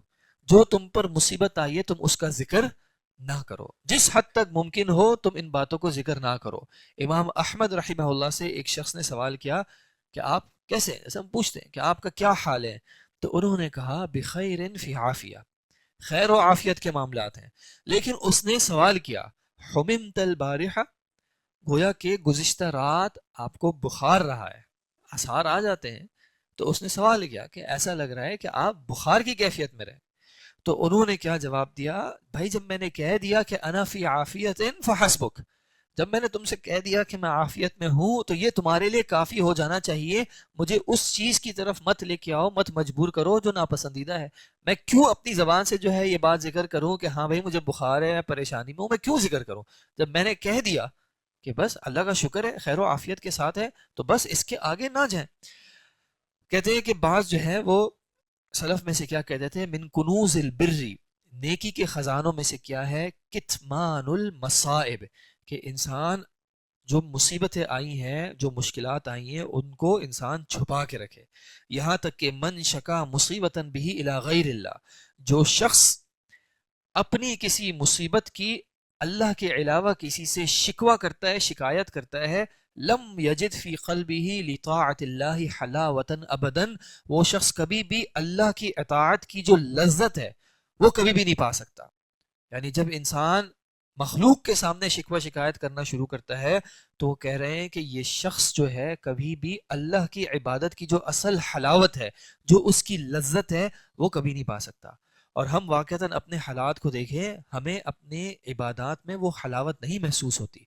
جو تم پر مصیبت آئی ہے تم اس کا ذکر نہ کرو، جس حد تک ممکن ہو تم ان باتوں کو ذکر نہ کرو. امام احمد رحمہ اللہ سے ایک شخص نے سوال کیا کہ آپ کیسے، ایسا ہم پوچھتے ہیں کہ آپ کا کیا حال ہے، تو انہوں نے کہا بخیر فی عافیہ، خیر و عافیت کے معاملات ہیں. لیکن اس نے سوال کیا حممت البارحہ، گویا کہ گزشتہ رات آپ کو بخار رہا ہے، آثار آ جاتے ہیں، تو اس نے سوال کیا کہ ایسا لگ رہا ہے کہ آپ بخار کی کیفیت میں رہے. تو انہوں نے کیا جواب دیا، بھائی جب میں نے کہہ دیا کہ انا فی عافیت فحسبک، جب میں نے تم سے کہہ دیا کہ میں عافیت میں ہوں تو یہ تمہارے لیے کافی ہو جانا چاہیے، مجھے اس چیز کی طرف مت لے کے آؤ، مت مجبور کرو جو ناپسندیدہ ہے. میں کیوں اپنی زبان سے جو ہے یہ بات ذکر کروں کہ ہاں بھائی مجھے بخار ہے، پریشانی میں ہوں، میں کیوں ذکر کروں جب میں نے کہہ دیا کہ بس اللہ کا شکر ہے خیر و عافیت کے ساتھ ہے، تو بس اس کے آگے نہ جائیں. کہتے ہیں کہ بعض جو ہے وہ سلف میں سے کیا کہتے تھے، من کنوز البری، نیکی کے خزانوں میں سے کیا ہے، کتمان المصائب، کہ انسان جو مصیبتیں آئی ہیں، جو مشکلات آئی ہیں، ان کو انسان چھپا کے رکھے. یہاں تک کہ من شکا مصیبتاً بھی الی غیر اللہ، جو شخص اپنی کسی مصیبت کی اللہ کے علاوہ کسی سے شکوہ کرتا ہے، شکایت کرتا ہے، لم یجد فی قلبہ لطاعت اللہ حلاوتاً ابداً، وہ شخص کبھی بھی اللہ کی اطاعت کی جو لذت ہے وہ کبھی بھی نہیں پا سکتا. یعنی جب انسان مخلوق کے سامنے شکوہ شکایت کرنا شروع کرتا ہے تو وہ کہہ رہے ہیں کہ یہ شخص جو ہے کبھی بھی اللہ کی عبادت کی جو اصل حلاوت ہے، جو اس کی لذت ہے، وہ کبھی نہیں پا سکتا. اور ہم واقعتاً اپنے حالات کو دیکھیں، ہمیں اپنے عبادات میں وہ حلاوت نہیں محسوس ہوتی،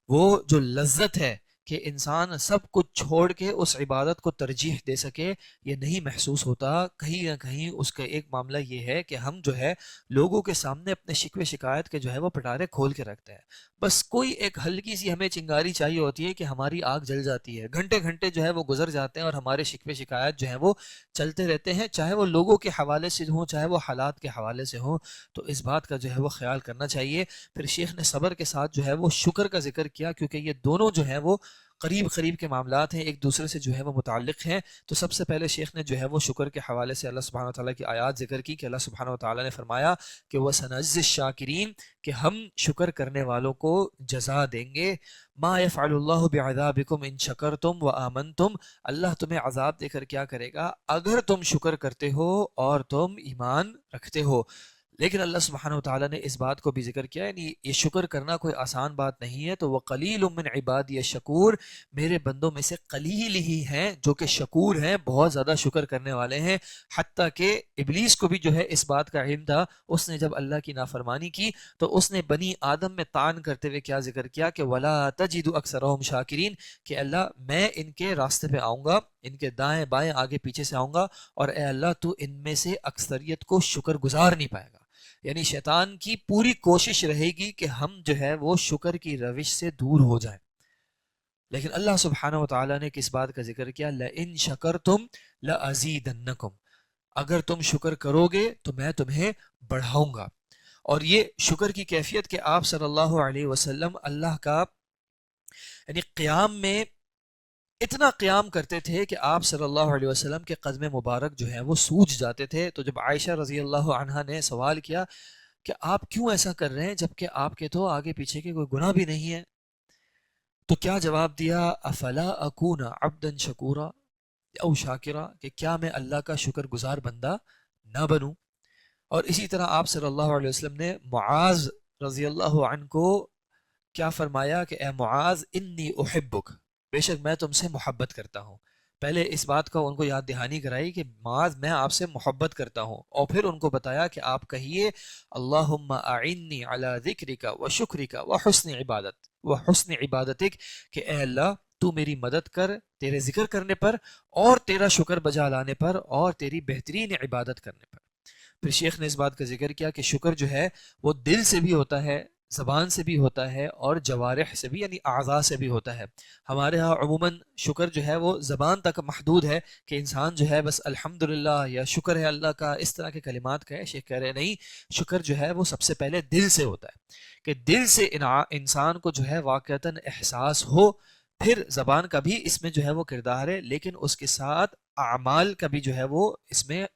وہ جو لذت ہے کہ انسان سب کچھ چھوڑ کے اس عبادت کو ترجیح دے سکے، یہ نہیں محسوس ہوتا. کہیں نہ کہیں اس کا ایک معاملہ یہ ہے کہ ہم جو ہے لوگوں کے سامنے اپنے شکوے شکایت کے جو ہے وہ پٹارے کھول کے رکھتے ہیں. بس کوئی ایک ہلکی سی ہمیں چنگاری چاہیے ہوتی ہے کہ ہماری آگ جل جاتی ہے، گھنٹے گھنٹے جو ہے وہ گزر جاتے ہیں اور ہمارے شکوے شکایت جو ہیں وہ چلتے رہتے ہیں، چاہے وہ لوگوں کے حوالے سے ہوں، چاہے وہ حالات کے حوالے سے ہوں. تو اس بات کا جو ہے وہ خیال کرنا چاہیے. پھر شیخ نے صبر کے ساتھ جو ہے وہ شکر کا ذکر کیا، کیونکہ یہ دونوں جو ہیں وہ قریب قریب کے معاملات ہیں، ایک دوسرے سے جو ہے وہ متعلق ہیں. تو سب سے پہلے شیخ نے جو ہے وہ شکر کے حوالے سے اللہ سبحانہ وتعالیٰ کی آیات ذکر کی کہ اللہ سبحانہ وتعالیٰ نے فرمایا کہ وَسَنَجْزِي الشَّاكِرِينَ، کہ ہم شکر کرنے والوں کو جزا دیں گے. ما يفعل اللہ بعذابکم ان شکرتم وآمنتم، اللہ تمہیں عذاب دے کر کیا کرے گا اگر تم شکر کرتے ہو اور تم ایمان رکھتے ہو. لیکن اللہ سبحانہ وتعالیٰ نے اس بات کو بھی ذکر کیا، یعنی یہ شکر کرنا کوئی آسان بات نہیں ہے. تو وَقَلِيلٌ مِّنْ عِبَادِيَ الشَّكُورُ، میرے بندوں میں سے قلیل ہی ہیں جو کہ شکور ہیں، بہت زیادہ شکر کرنے والے ہیں. حتیٰ کہ ابلیس کو بھی جو ہے اس بات کا علم تھا، اس نے جب اللہ کی نافرمانی کی تو اس نے بنی آدم میں طعن کرتے ہوئے کیا ذکر کیا کہ وَلَا تَجِدُ أَكْثَرَهُمْ شَاكِرِينَ، کہ اللہ میں ان کے راستے پہ آؤں گا، ان کے دائیں بائیں آگے پیچھے سے آؤں گا، اور اے اللہ تو ان میں سے اکثریت کو شکر گزار نہیں پائے گا. یعنی شیطان کی پوری کوشش رہے گی کہ ہم جو ہے وہ شکر کی روش سے دور ہو جائیں. لیکن اللہ سبحانہ وتعالیٰ نے کس بات کا ذکر کیا، لَإِن شَكَرْتُمْ لَأَزِيدَنَّكُمْ، اگر تم شکر کرو گے تو میں تمہیں بڑھاؤں گا. اور یہ شکر کی کیفیت کہ آپ صلی اللہ علیہ وسلم اللہ کا یعنی قیام میں اتنا قیام کرتے تھے کہ آپ صلی اللہ علیہ وسلم کے قدم مبارک جو ہیں وہ سوج جاتے تھے. تو جب عائشہ رضی اللہ عنہا نے سوال کیا کہ آپ کیوں ایسا کر رہے ہیں جبکہ آپ کے تو آگے پیچھے کے کوئی گناہ بھی نہیں ہے، تو کیا جواب دیا، افلا اکون عبدا شکورا او شاکرا، کہ کیا میں اللہ کا شکر گزار بندہ نہ بنوں. اور اسی طرح آپ صلی اللہ علیہ وسلم نے معاذ رضی اللہ عنہ کو کیا فرمایا کہ اے معاذ انی احبک، بے شک میں تم سے محبت کرتا ہوں. پہلے اس بات کا ان کو یاد دہانی کرائی کہ معاذ میں آپ سے محبت کرتا ہوں، اور پھر ان کو بتایا کہ آپ کہیے اللہم اعنی علی ذکرک و شکرک و حسن عبادتک، کہ اے اللہ تو میری مدد کر تیرے ذکر کرنے پر اور تیرا شکر بجا لانے پر اور تیری بہترین عبادت کرنے پر. پھر شیخ نے اس بات کا ذکر کیا کہ شکر جو ہے وہ دل سے بھی ہوتا ہے، زبان سے بھی ہوتا ہے، اور جوارح سے بھی یعنی اعضاء سے بھی ہوتا ہے. ہمارے ہاں عموماً شکر جو ہے وہ زبان تک محدود ہے کہ انسان جو ہے بس الحمدللہ یا شکر ہے اللہ کا، اس طرح کے کلمات کہے. شیخ کہہ رہے نہیں، شکر جو ہے وہ سب سے پہلے دل سے ہوتا ہے، کہ دل سے انسان کو جو ہے واقعتاً احساس ہو. پھر زبان کا بھی اس میں جو ہے وہ کردار ہے، لیکن اس کے ساتھ اعمال کا بھی جو ہے وہ اس میں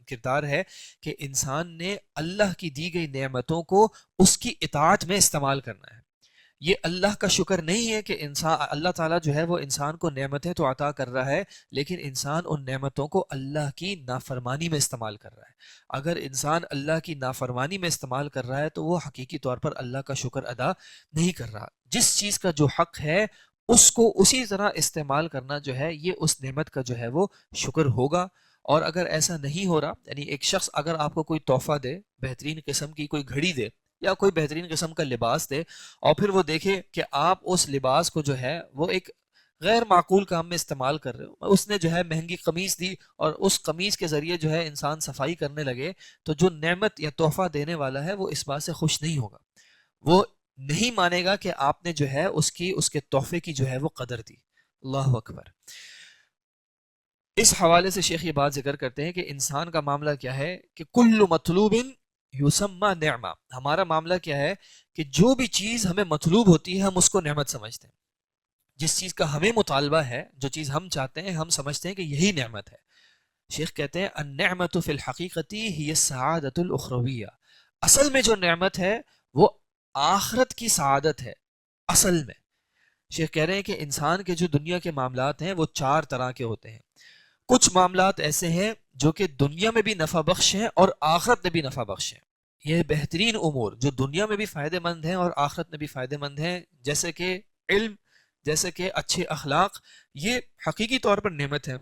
کردار ہے کہ انسان نے اللہ کی دی گئی نعمتوں کو اس کی اطاعت میں استعمال کرنا ہے. یہ اللہ کا شکر نہیں ہے کہ انسان اللہ تعالیٰ جو ہے وہ انسان کو نعمتیں تو عطا کر رہا ہے، لیکن انسان ان نعمتوں کو اللہ کی نافرمانی میں استعمال کر رہا ہے. اگر انسان اللہ کی نافرمانی میں استعمال کر رہا ہے تو وہ حقیقی طور پر اللہ کا شکر ادا نہیں کر رہا. جس چیز کا جو حق ہے اس کو اسی طرح استعمال کرنا جو ہے یہ اس نعمت کا جو ہے وہ شکر ہوگا. اور اگر ایسا نہیں ہو رہا، یعنی ایک شخص اگر آپ کو کوئی تحفہ دے، بہترین قسم کی کوئی گھڑی دے یا کوئی بہترین قسم کا لباس دے، اور پھر وہ دیکھے کہ آپ اس لباس کو جو ہے وہ ایک غیر معقول کام میں استعمال کر رہے ہو، اس نے جو ہے مہنگی قمیص دی اور اس قمیص کے ذریعے جو ہے انسان صفائی کرنے لگے، تو جو نعمت یا تحفہ دینے والا ہے وہ اس بات سے خوش نہیں ہوگا، وہ نہیں مانے گا کہ آپ نے جو ہے اس کے تحفے کی جو ہے وہ قدر دی. اللہ اکبر. اس حوالے سے شیخ یہ بات ذکر کرتے ہیں کہ انسان کا معاملہ کیا ہے کہ کل مطلوب یسمى نعمہ، ہمارا معاملہ کیا ہے کہ جو بھی چیز ہمیں مطلوب ہوتی ہے ہم اس کو نعمت سمجھتے ہیں. جس چیز کا ہمیں مطالبہ ہے، جو چیز ہم چاہتے ہیں، ہم سمجھتے ہیں کہ یہی نعمت ہے. شیخ کہتے ہیں النعمت فی الحقیقت ہی السعادۃ الاخرویہ، اصل میں جو نعمت ہے وہ آخرت کی سعادت ہے. اصل میں شیخ کہہ رہے ہیں کہ انسان کے جو دنیا کے معاملات ہیں وہ چار طرح کے ہوتے ہیں. کچھ معاملات ایسے ہیں جو کہ دنیا میں بھی نفع بخش ہیں اور آخرت میں بھی نفع بخش ہیں. یہ بہترین امور جو دنیا میں بھی فائدہ مند ہیں اور آخرت میں بھی فائدہ مند ہیں، جیسے کہ علم، جیسے کہ اچھے اخلاق، یہ حقیقی طور پر نعمت ہے.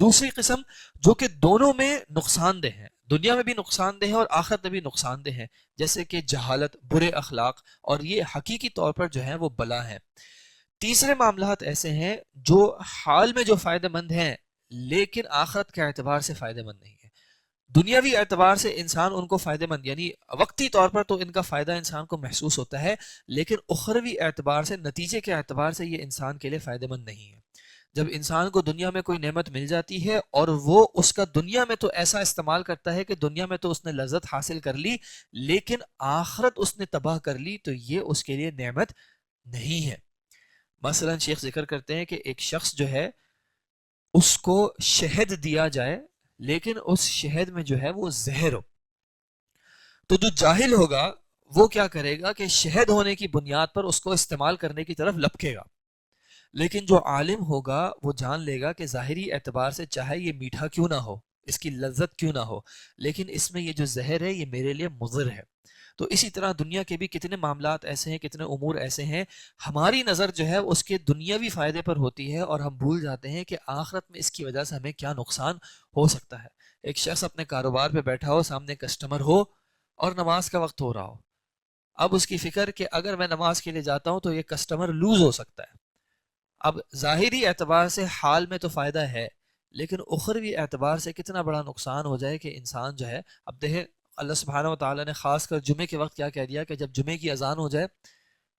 دوسری قسم جو کہ دونوں میں نقصان دہ ہیں، دنیا میں بھی نقصان دہ ہے اور آخرت میں بھی نقصان دہ ہے، جیسے کہ جہالت، برے اخلاق، اور یہ حقیقی طور پر جو ہے وہ بلا ہے. تیسرے معاملات ایسے ہیں جو حال میں جو فائدہ مند ہیں لیکن آخرت کے اعتبار سے فائدہ مند نہیں ہے. دنیاوی اعتبار سے انسان ان کو فائدہ مند، یعنی وقتی طور پر تو ان کا فائدہ انسان کو محسوس ہوتا ہے، لیکن اخروی اعتبار سے، نتیجے کے اعتبار سے یہ انسان کے لیے فائدہ مند نہیں ہے. جب انسان کو دنیا میں کوئی نعمت مل جاتی ہے اور وہ اس کا دنیا میں تو ایسا استعمال کرتا ہے کہ دنیا میں تو اس نے لذت حاصل کر لی لیکن آخرت اس نے تباہ کر لی، تو یہ اس کے لیے نعمت نہیں ہے. مثلا شیخ ذکر کرتے ہیں کہ ایک شخص جو ہے اس کو شہد دیا جائے لیکن اس شہد میں جو ہے وہ زہر ہو، تو جو جاہل ہوگا وہ کیا کرے گا کہ شہد ہونے کی بنیاد پر اس کو استعمال کرنے کی طرف لپکے گا. لیکن جو عالم ہوگا وہ جان لے گا کہ ظاہری اعتبار سے چاہے یہ میٹھا کیوں نہ ہو، اس کی لذت کیوں نہ ہو، لیکن اس میں یہ جو زہر ہے یہ میرے لیے مضر ہے. تو اسی طرح دنیا کے بھی کتنے معاملات ایسے ہیں، کتنے امور ایسے ہیں، ہماری نظر جو ہے اس کے دنیاوی فائدے پر ہوتی ہے اور ہم بھول جاتے ہیں کہ آخرت میں اس کی وجہ سے ہمیں کیا نقصان ہو سکتا ہے. ایک شخص اپنے کاروبار پہ بیٹھا ہو، سامنے کسٹمر ہو اور نماز کا وقت ہو رہا ہو، اب اس کی فکر کہ اگر میں نماز کے لیے جاتا ہوں تو یہ کسٹمر لوز ہو سکتا ہے. اب ظاہری اعتبار سے حال میں تو فائدہ ہے لیکن اخروی اعتبار سے کتنا بڑا نقصان ہو جائے کہ انسان جو ہے، اب دیکھیں اللہ سبحانہ و تعالیٰ نے خاص کر جمعے کے وقت کیا کہہ دیا کہ جب جمعے کی اذان ہو جائے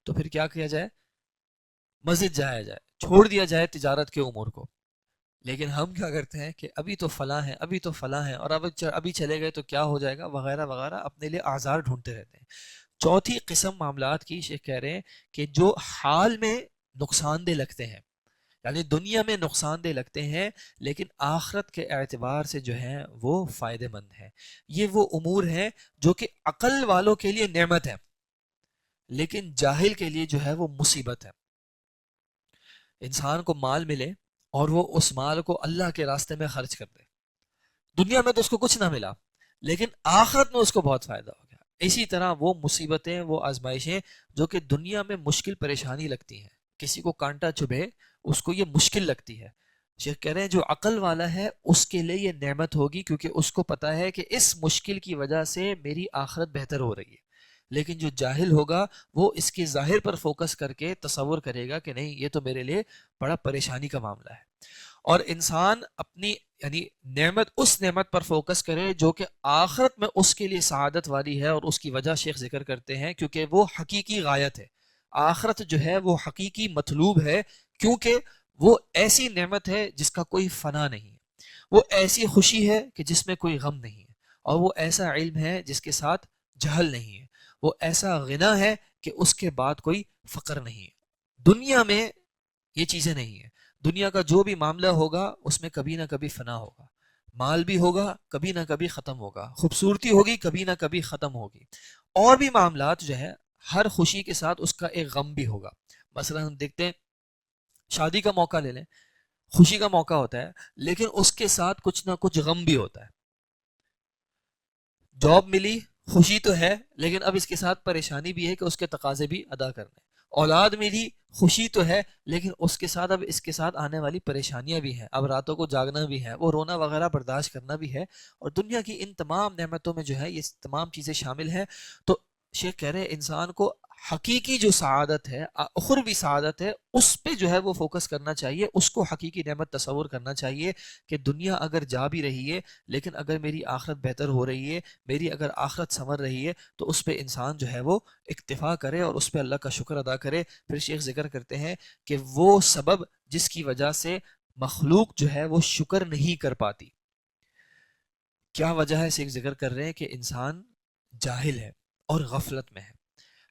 تو پھر کیا کیا جائے، مسجد جایا جائے، چھوڑ دیا جائے تجارت کے امور کو. لیکن ہم کیا کرتے ہیں کہ ابھی تو فلاں ہے، ابھی تو فلاں ہے، اور ابھی چلے گئے تو کیا ہو جائے گا وغیرہ وغیرہ، اپنے لیے آزار ڈھونڈتے رہتے ہیں. چوتھی قسم معاملات کی شیخ کہہ رہے ہیں کہ جو حال میں نقصان دہ لگتے ہیں، یعنی دنیا میں نقصان دہ لگتے ہیں لیکن آخرت کے اعتبار سے جو ہے وہ فائدہ مند ہے. یہ وہ امور ہیں جو کہ عقل والوں کے لیے نعمت ہے لیکن جاہل کے لیے جو ہے وہ مصیبت ہے. انسان کو مال ملے اور وہ اس مال کو اللہ کے راستے میں خرچ کر دے، دنیا میں تو اس کو کچھ نہ ملا لیکن آخرت میں اس کو بہت فائدہ ہو گیا. اسی طرح وہ مصیبتیں، وہ آزمائشیں جو کہ دنیا میں مشکل پریشانی لگتی ہیں، کسی کو کانٹا چبھے اس کو یہ مشکل لگتی ہے، شیخ کہہ رہے ہیں جو عقل والا ہے اس کے لیے یہ نعمت ہوگی کیونکہ اس کو پتا ہے کہ اس مشکل کی وجہ سے میری آخرت بہتر ہو رہی ہے. لیکن جو جاہل ہوگا وہ اس کے ظاہر پر فوکس کر کے تصور کرے گا کہ نہیں یہ تو میرے لیے بڑا پریشانی کا معاملہ ہے. اور انسان اپنی یعنی نعمت، اس نعمت پر فوکس کرے جو کہ آخرت میں اس کے لیے سعادت والی ہے، اور اس کی وجہ شیخ ذکر کرتے ہیں کیونکہ وہ حقیقی غایت ہے. آخرت جو ہے وہ حقیقی مطلوب ہے کیونکہ وہ ایسی نعمت ہے جس کا کوئی فنا نہیں ہے، وہ ایسی خوشی ہے کہ جس میں کوئی غم نہیں ہے، اور وہ ایسا علم ہے جس کے ساتھ جہل نہیں ہے، وہ ایسا غنا ہے کہ اس کے بعد کوئی فقر نہیں ہے. دنیا میں یہ چیزیں نہیں ہیں. دنیا کا جو بھی معاملہ ہوگا اس میں کبھی نہ کبھی فنا ہوگا، مال بھی ہوگا کبھی نہ کبھی ختم ہوگا، خوبصورتی ہوگی کبھی نہ کبھی ختم ہوگی، اور بھی معاملات جو ہے ہر خوشی کے ساتھ اس کا ایک غم بھی ہوگا. مثلا ہم دیکھتے ہیں شادی کا موقع لے لیں، خوشی کا موقع ہوتا ہے لیکن اس کے ساتھ کچھ نہ کچھ غم بھی ہوتا ہے. جاب ملی، خوشی تو ہے لیکن اب اس کے ساتھ پریشانی بھی ہے کہ اس کے تقاضے بھی ادا کرنے. اولاد ملی، خوشی تو ہے لیکن اس کے ساتھ اب اس کے ساتھ آنے والی پریشانیاں بھی ہیں، اب راتوں کو جاگنا بھی ہے، وہ رونا وغیرہ برداشت کرنا بھی ہے. اور دنیا کی ان تمام نعمتوں میں جو ہے یہ تمام چیزیں شامل ہیں. تو شیخ کہہ رہے ہیں انسان کو حقیقی جو سعادت ہے، اخروی سعادت ہے، اس پہ جو ہے وہ فوکس کرنا چاہیے، اس کو حقیقی نعمت تصور کرنا چاہیے کہ دنیا اگر جا بھی رہی ہے لیکن اگر میری آخرت بہتر ہو رہی ہے، میری اگر آخرت سنور رہی ہے تو اس پہ انسان جو ہے وہ اکتفا کرے اور اس پہ اللہ کا شکر ادا کرے. پھر شیخ ذکر کرتے ہیں کہ وہ سبب جس کی وجہ سے مخلوق جو ہے وہ شکر نہیں کر پاتی. کیا وجہ ہے؟ سے ذکر کر رہے ہیں کہ انسان جاہل ہے اور غفلت میں ہے.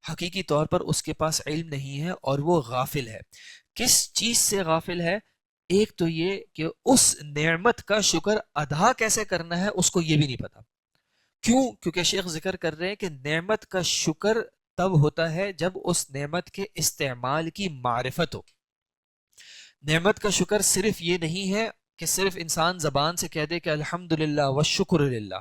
حقیقی طور پر اس کے پاس علم نہیں ہے اور وہ غافل ہے. کس چیز سے غافل ہے؟ ایک تو یہ کہ اس نعمت کا شکر ادا کیسے کرنا ہے اس کو یہ بھی نہیں پتا. کیوں؟ کیونکہ شیخ ذکر کر رہے ہیں کہ نعمت کا شکر تب ہوتا ہے جب اس نعمت کے استعمال کی معرفت ہو. نعمت کا شکر صرف یہ نہیں ہے کہ صرف انسان زبان سے کہہ دے کہ الحمدللہ والشکر للہ،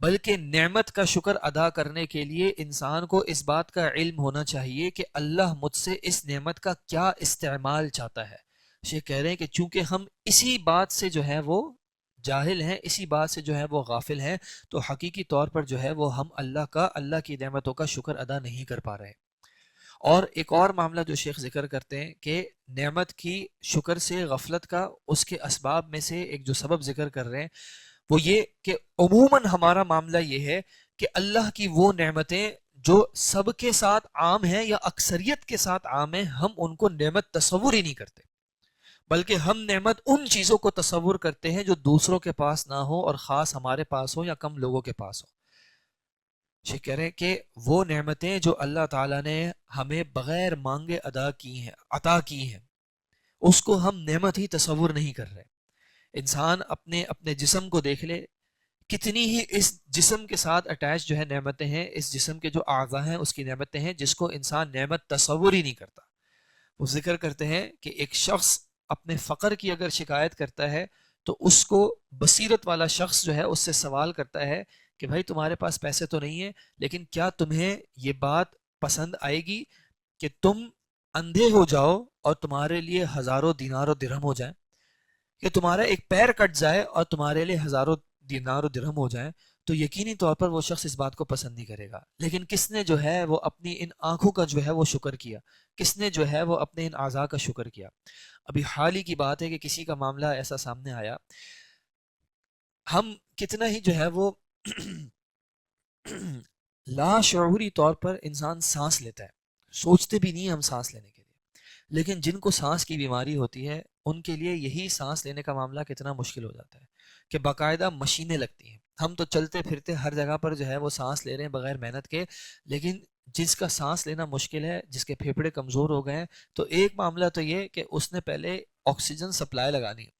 بلکہ نعمت کا شکر ادا کرنے کے لیے انسان کو اس بات کا علم ہونا چاہیے کہ اللہ مجھ سے اس نعمت کا کیا استعمال چاہتا ہے. شیخ کہہ رہے ہیں کہ چونکہ ہم اسی بات سے جو ہے وہ جاہل ہیں، اسی بات سے جو ہے وہ غافل ہیں، تو حقیقی طور پر جو ہے وہ ہم اللہ کی نعمتوں کا شکر ادا نہیں کر پا رہے. اور ایک اور معاملہ جو شیخ ذکر کرتے ہیں کہ نعمت کی شکر سے غفلت کا اس کے اسباب میں سے ایک جو سبب ذکر کر رہے ہیں وہ یہ کہ عموماً ہمارا معاملہ یہ ہے کہ اللہ کی وہ نعمتیں جو سب کے ساتھ عام ہیں یا اکثریت کے ساتھ عام ہیں، ہم ان کو نعمت تصور ہی نہیں کرتے، بلکہ ہم نعمت ان چیزوں کو تصور کرتے ہیں جو دوسروں کے پاس نہ ہو اور خاص ہمارے پاس ہو یا کم لوگوں کے پاس ہو. کہہ رہے ہیں کہ وہ نعمتیں جو اللہ تعالیٰ نے ہمیں بغیر مانگے عطا کی ہیں اس کو ہم نعمت ہی تصور نہیں کر رہے. انسان اپنے جسم کو دیکھ لے، کتنی ہی اس جسم کے ساتھ اٹیچ جو ہے نعمتیں ہیں، اس جسم کے جو اعضاء ہیں اس کی نعمتیں ہیں جس کو انسان نعمت تصور ہی نہیں کرتا. وہ ذکر کرتے ہیں کہ ایک شخص اپنے فقر کی اگر شکایت کرتا ہے تو اس کو بصیرت والا شخص جو ہے اس سے سوال کرتا ہے کہ بھائی تمہارے پاس پیسے تو نہیں ہیں، لیکن کیا تمہیں یہ بات پسند آئے گی کہ تم اندھے ہو جاؤ اور تمہارے لیے ہزاروں دینار و درہم ہو جائیں، کہ تمہارا ایک پیر کٹ جائے اور تمہارے لیے ہزاروں دینار و درہم ہو جائیں؟ تو یقینی طور پر وہ شخص اس بات کو پسند نہیں کرے گا. لیکن کس نے جو ہے وہ اپنی ان آنکھوں کا جو ہے وہ شکر کیا، کس نے جو ہے وہ اپنے ان اعضاء کا شکر کیا. ابھی حال ہی کی بات ہے کہ کسی کا معاملہ ایسا سامنے آیا، ہم کتنا ہی جو ہے وہ لاشعوری طور پر انسان سانس لیتا ہے، سوچتے بھی نہیں ہم سانس لینے کے لیے، لیکن جن کو سانس کی بیماری ہوتی ہے ان کے لیے یہی سانس لینے کا معاملہ کتنا مشکل ہو جاتا ہے کہ باقاعدہ مشینیں لگتی ہیں. ہم تو چلتے پھرتے ہر جگہ پر جو ہے وہ سانس لے رہے ہیں بغیر محنت کے، لیکن جس کا سانس لینا مشکل ہے، جس کے پھیپھڑے کمزور ہو گئے ہیں، تو ایک معاملہ تو یہ کہ اس نے پہلے آکسیجن سپلائی لگانی ہے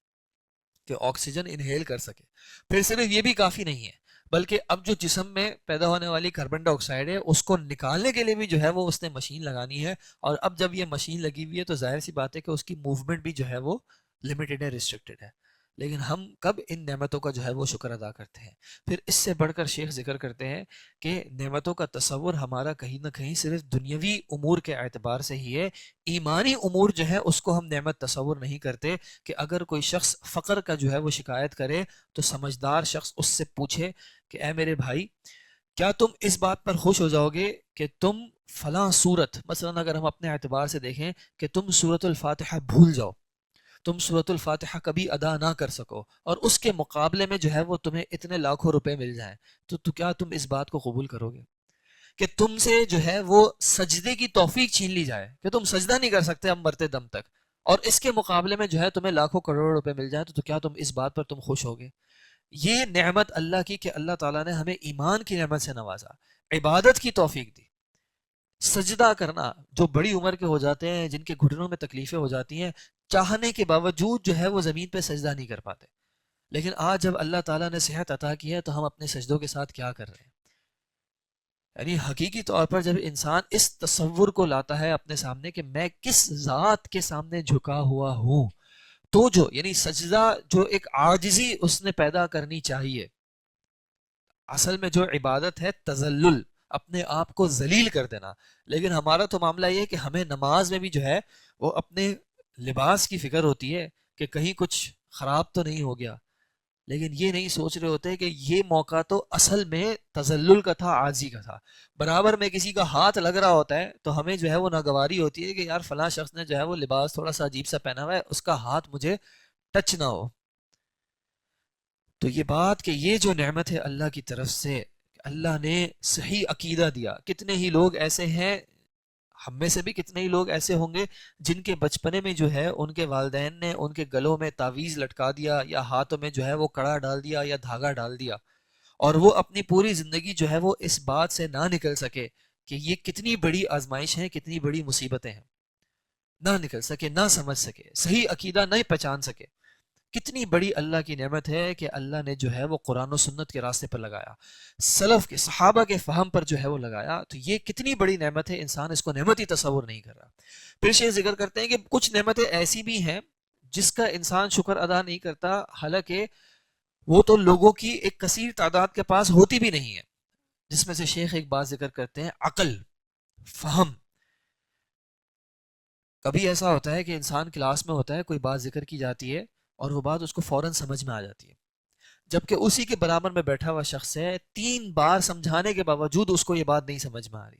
کہ آکسیجن انہیل کر سکے. پھر صرف یہ بھی کافی نہیں ہے، بلکہ اب جو جسم میں پیدا ہونے والی کاربن ڈائی آکسائڈ ہے اس کو نکالنے کے لیے بھی جو ہے وہ اس نے مشین لگانی ہے. اور اب جب یہ مشین لگی ہوئی ہے تو ظاہر سی بات ہے کہ اس کی موومنٹ بھی جو ہے وہ لمیٹڈ ہے، ریسٹرکٹڈ ہے. لیکن ہم کب ان نعمتوں کا جو ہے وہ شکر ادا کرتے ہیں؟ پھر اس سے بڑھ کر شیخ ذکر کرتے ہیں کہ نعمتوں کا تصور ہمارا کہیں نہ کہیں صرف دنیاوی امور کے اعتبار سے ہی ہے، ایمانی امور جو ہے اس کو ہم نعمت تصور نہیں کرتے. کہ اگر کوئی شخص فقر کا جو ہے وہ شکایت کرے تو سمجھدار شخص اس سے پوچھے کہ اے میرے بھائی، کیا تم اس بات پر خوش ہو جاؤ گے کہ تم فلاں صورت، مثلا اگر ہم اپنے اعتبار سے دیکھیں کہ تم سورۃ الفاتحہ بھول جاؤ، تم سورۃ الفاتحہ کبھی ادا نہ کر سکو، اور اس کے مقابلے میں جو ہے وہ تمہیں اتنے لاکھوں روپے مل جائیں، تو کیا تم اس بات کو قبول کرو گے؟ کہ تم سے جو ہے وہ سجدے کی توفیق چھین لی جائے کہ تم سجدہ نہیں کر سکتے اب مرتے دم تک، اور اس کے مقابلے میں جو ہے تمہیں لاکھوں کروڑ روپے مل جائیں، تو کیا تم اس بات پر تم خوش ہوگے؟ یہ نعمت اللہ کی کہ اللہ تعالیٰ نے ہمیں ایمان کی نعمت سے نوازا، عبادت کی توفیق دی. سجدہ کرنا، جو بڑی عمر کے ہو جاتے ہیں، جن کے گھٹنوں میں تکلیفیں ہو جاتی ہیں، چاہنے کے باوجود جو ہے وہ زمین پہ سجدہ نہیں کر پاتے. لیکن آج جب اللہ تعالیٰ نے صحت عطا کی ہے تو ہم اپنے سجدوں کے ساتھ کیا کر رہے ہیں؟ یعنی حقیقی طور پر جب انسان اس تصور کو لاتا ہے اپنے سامنے کہ میں کس ذات کے سامنے جھکا ہوا ہوں، تو جو یعنی سجدہ جو ایک عاجزی اس نے پیدا کرنی چاہیے. اصل میں جو عبادت ہے تذلل، اپنے آپ کو ذلیل کر دینا. لیکن ہمارا تو معاملہ یہ ہے کہ ہمیں نماز میں بھی جو ہے وہ اپنے لباس کی فکر ہوتی ہے کہ کہیں کچھ خراب تو نہیں ہو گیا، لیکن یہ نہیں سوچ رہے ہوتے کہ یہ موقع تو اصل میں تذلل کا تھا، عاجزی کا تھا. برابر میں کسی کا ہاتھ لگ رہا ہوتا ہے تو ہمیں جو ہے وہ ناگواری ہوتی ہے کہ یار فلاں شخص نے جو ہے وہ لباس تھوڑا سا عجیب سا پہنا ہوا ہے، اس کا ہاتھ مجھے ٹچ نہ ہو. تو یہ بات کہ یہ جو نعمت ہے اللہ کی طرف سے، اللہ نے صحیح عقیدہ دیا. کتنے ہی لوگ ایسے ہیں ہم میں سے بھی کتنے ہی لوگ ایسے ہوں گے جن کے بچپنے میں جو ہے ان کے والدین نے ان کے گلوں میں تعویذ لٹکا دیا یا ہاتھوں میں جو ہے وہ کڑا ڈال دیا یا دھاگا ڈال دیا، اور وہ اپنی پوری زندگی جو ہے وہ اس بات سے نہ نکل سکے کہ یہ کتنی بڑی آزمائش ہے، کتنی بڑی مصیبتیں ہیں، نہ نکل سکے، نہ سمجھ سکے، صحیح عقیدہ نہیں پہچان سکے۔ کتنی بڑی اللہ کی نعمت ہے کہ اللہ نے جو ہے وہ قرآن و سنت کے راستے پر لگایا، سلف کے صحابہ کے فہم پر جو ہے وہ لگایا، تو یہ کتنی بڑی نعمت ہے، انسان اس کو نعمت ہی تصور نہیں کر رہا۔ پھر شیخ ذکر کرتے ہیں کہ کچھ نعمتیں ایسی بھی ہیں جس کا انسان شکر ادا نہیں کرتا، حالانکہ وہ تو لوگوں کی ایک کثیر تعداد کے پاس ہوتی بھی نہیں ہے، جس میں سے شیخ ایک بات ذکر کرتے ہیں، عقل، فہم۔ کبھی ایسا ہوتا ہے کہ انسان کلاس میں ہوتا ہے، کوئی بات ذکر کی جاتی ہے اور وہ بات اس کو فوراً سمجھ میں آ جاتی ہے، جبکہ اسی کے برابر میں بیٹھا ہوا شخص ہے، 3 بار سمجھانے کے باوجود اس کو یہ بات نہیں سمجھ میں آ رہی۔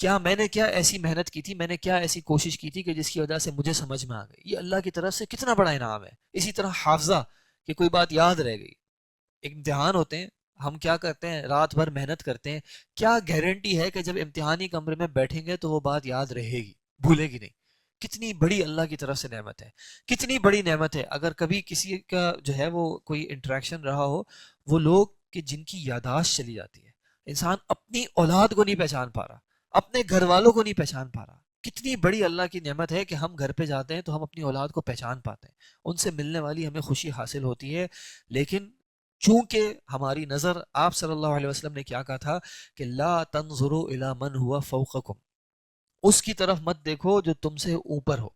کیا میں نے کیا ایسی محنت کی تھی، میں نے کیا ایسی کوشش کی تھی کہ جس کی وجہ سے مجھے سمجھ میں آ گئی؟ یہ اللہ کی طرف سے کتنا بڑا انعام ہے۔ اسی طرح حافظہ، کہ کوئی بات یاد رہ گئی۔ ایک امتحان ہوتے ہیں، ہم کیا کرتے ہیں، رات بھر محنت کرتے ہیں، کیا گارنٹی ہے کہ جب امتحانی کمرے میں بیٹھیں گے تو وہ بات یاد رہے گی، بھولے گی نہیں؟ کتنی بڑی اللہ کی طرف سے نعمت ہے، کتنی بڑی نعمت ہے۔ اگر کبھی کسی کا جو ہے وہ کوئی انٹریکشن رہا ہو، وہ لوگ کہ جن کی یاداشت چلی جاتی ہے، انسان اپنی اولاد کو نہیں پہچان پا رہا، اپنے گھر والوں کو نہیں پہچان پا رہا، کتنی بڑی اللہ کی نعمت ہے کہ ہم گھر پہ جاتے ہیں تو ہم اپنی اولاد کو پہچان پاتے ہیں، ان سے ملنے والی ہمیں خوشی حاصل ہوتی ہے۔ لیکن چونکہ ہماری نظر، آپ صلی اللہ علیہ وسلم نے کیا کہا تھا کہ لا تنظروا الی من ہوا فوقکم، اس کی طرف مت دیکھو جو تم سے اوپر ہو،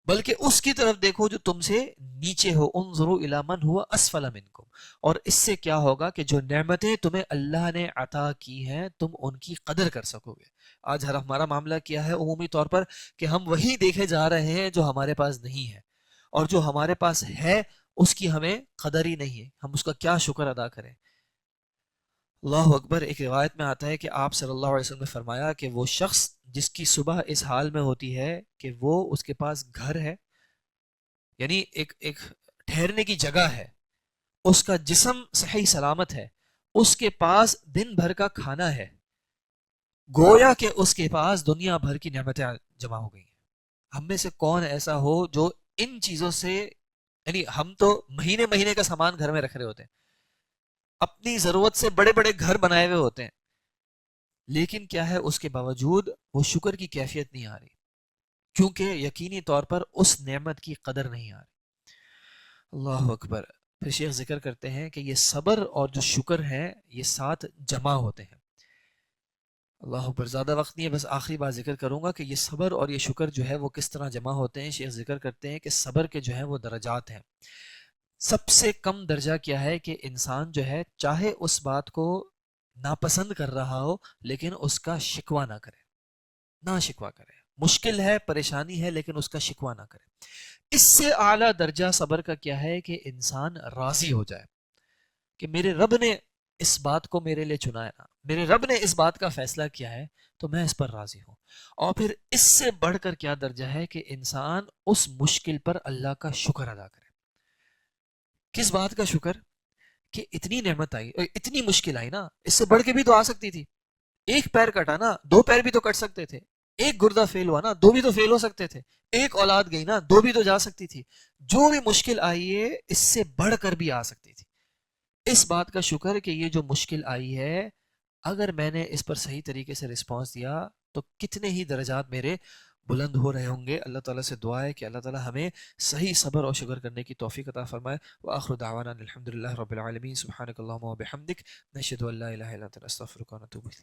بلکہ اس کی طرف دیکھو جو تم سے نیچے ہو، انظروا الی من ہوا اسفل منکم۔ اور اس سے کیا ہوگا کہ جو نعمتیں تمہیں اللہ نے عطا کی ہیں تم ان کی قدر کر سکو گے۔ آج ہمارا معاملہ کیا ہے عمومی طور پر کہ ہم وہی دیکھے جا رہے ہیں جو ہمارے پاس نہیں ہے، اور جو ہمارے پاس ہے اس کی ہمیں قدر ہی نہیں ہے، ہم اس کا کیا شکر ادا کریں۔ اللہ اکبر۔ ایک روایت میں آتا ہے کہ آپ صلی اللہ علیہ وسلم نے فرمایا کہ وہ شخص جس کی صبح اس حال میں ہوتی ہے کہ وہ اس کے پاس گھر ہے، یعنی ایک ٹھہرنے کی جگہ ہے، اس کا جسم صحیح سلامت ہے، اس کے پاس دن بھر کا کھانا ہے، گویا کہ اس کے پاس دنیا بھر کی نعمتیں جمع ہو گئی ہیں۔ ہم میں سے کون ایسا ہو جو ان چیزوں سے، یعنی ہم تو مہینے مہینے کا سامان گھر میں رکھ رہے ہوتے ہیں، اپنی ضرورت سے بڑے بڑے گھر بنائے ہوئے ہوتے ہیں، لیکن کیا ہے اس کے باوجود وہ شکر کی کیفیت نہیں آ رہی، کیونکہ یقینی طور پر اس نعمت کی قدر نہیں آ رہی۔ اللہ اکبر۔ پھر شیخ ذکر کرتے ہیں کہ یہ صبر اور جو شکر ہے یہ ساتھ جمع ہوتے ہیں۔ اللہ اکبر۔ زیادہ وقت نہیں ہے، بس آخری بات ذکر کروں گا کہ یہ صبر اور یہ شکر جو ہے وہ کس طرح جمع ہوتے ہیں۔ شیخ ذکر کرتے ہیں کہ صبر کے جو ہے وہ درجات ہیں۔ سب سے کم درجہ کیا ہے کہ انسان جو ہے چاہے اس بات کو ناپسند کر رہا ہو لیکن اس کا شکوہ نہ کرے، نہ شکوہ کرے، مشکل ہے، پریشانی ہے، لیکن اس کا شکوہ نہ کرے۔ اس سے اعلیٰ درجہ صبر کا کیا ہے کہ انسان راضی ہو جائے کہ میرے رب نے اس بات کو میرے لیے چنا ہے نا، میرے رب نے اس بات کا فیصلہ کیا ہے تو میں اس پر راضی ہوں۔ اور پھر اس سے بڑھ کر کیا درجہ ہے کہ انسان اس مشکل پر اللہ کا شکر ادا کرے۔ کس بات کا شکر؟ کہ اتنی نعمت آئی، اتنی مشکل آئی نا، اس سے بڑھ کے بھی تو آ سکتی تھی، ایک پیر کٹا نا، 2 پیر بھی تو کٹ سکتے تھے، ایک گردہ فیل ہوا نا، 2 بھی تو فیل ہو سکتے تھے، ایک اولاد گئی نا، 2 بھی تو جا سکتی تھی۔ جو بھی مشکل آئی ہے اس سے بڑھ کر بھی آ سکتی تھی۔ اس بات کا شکر کہ یہ جو مشکل آئی ہے اگر میں نے اس پر صحیح طریقے سے رسپانس دیا تو کتنے ہی درجات میرے بلند ہو رہے ہوں گے۔ اللہ تعالیٰ سے دعا ہے کہ اللہ تعالیٰ ہمیں صحیح صبر اور شکر کرنے کی توفیق عطا فرمائے۔ وآخر دعوانا الحمدللہ رب العالمین، سبحانک اللہم و بحمدک، نشہد ان لا الہ الا انت، نستغفرک و نتوب الیک۔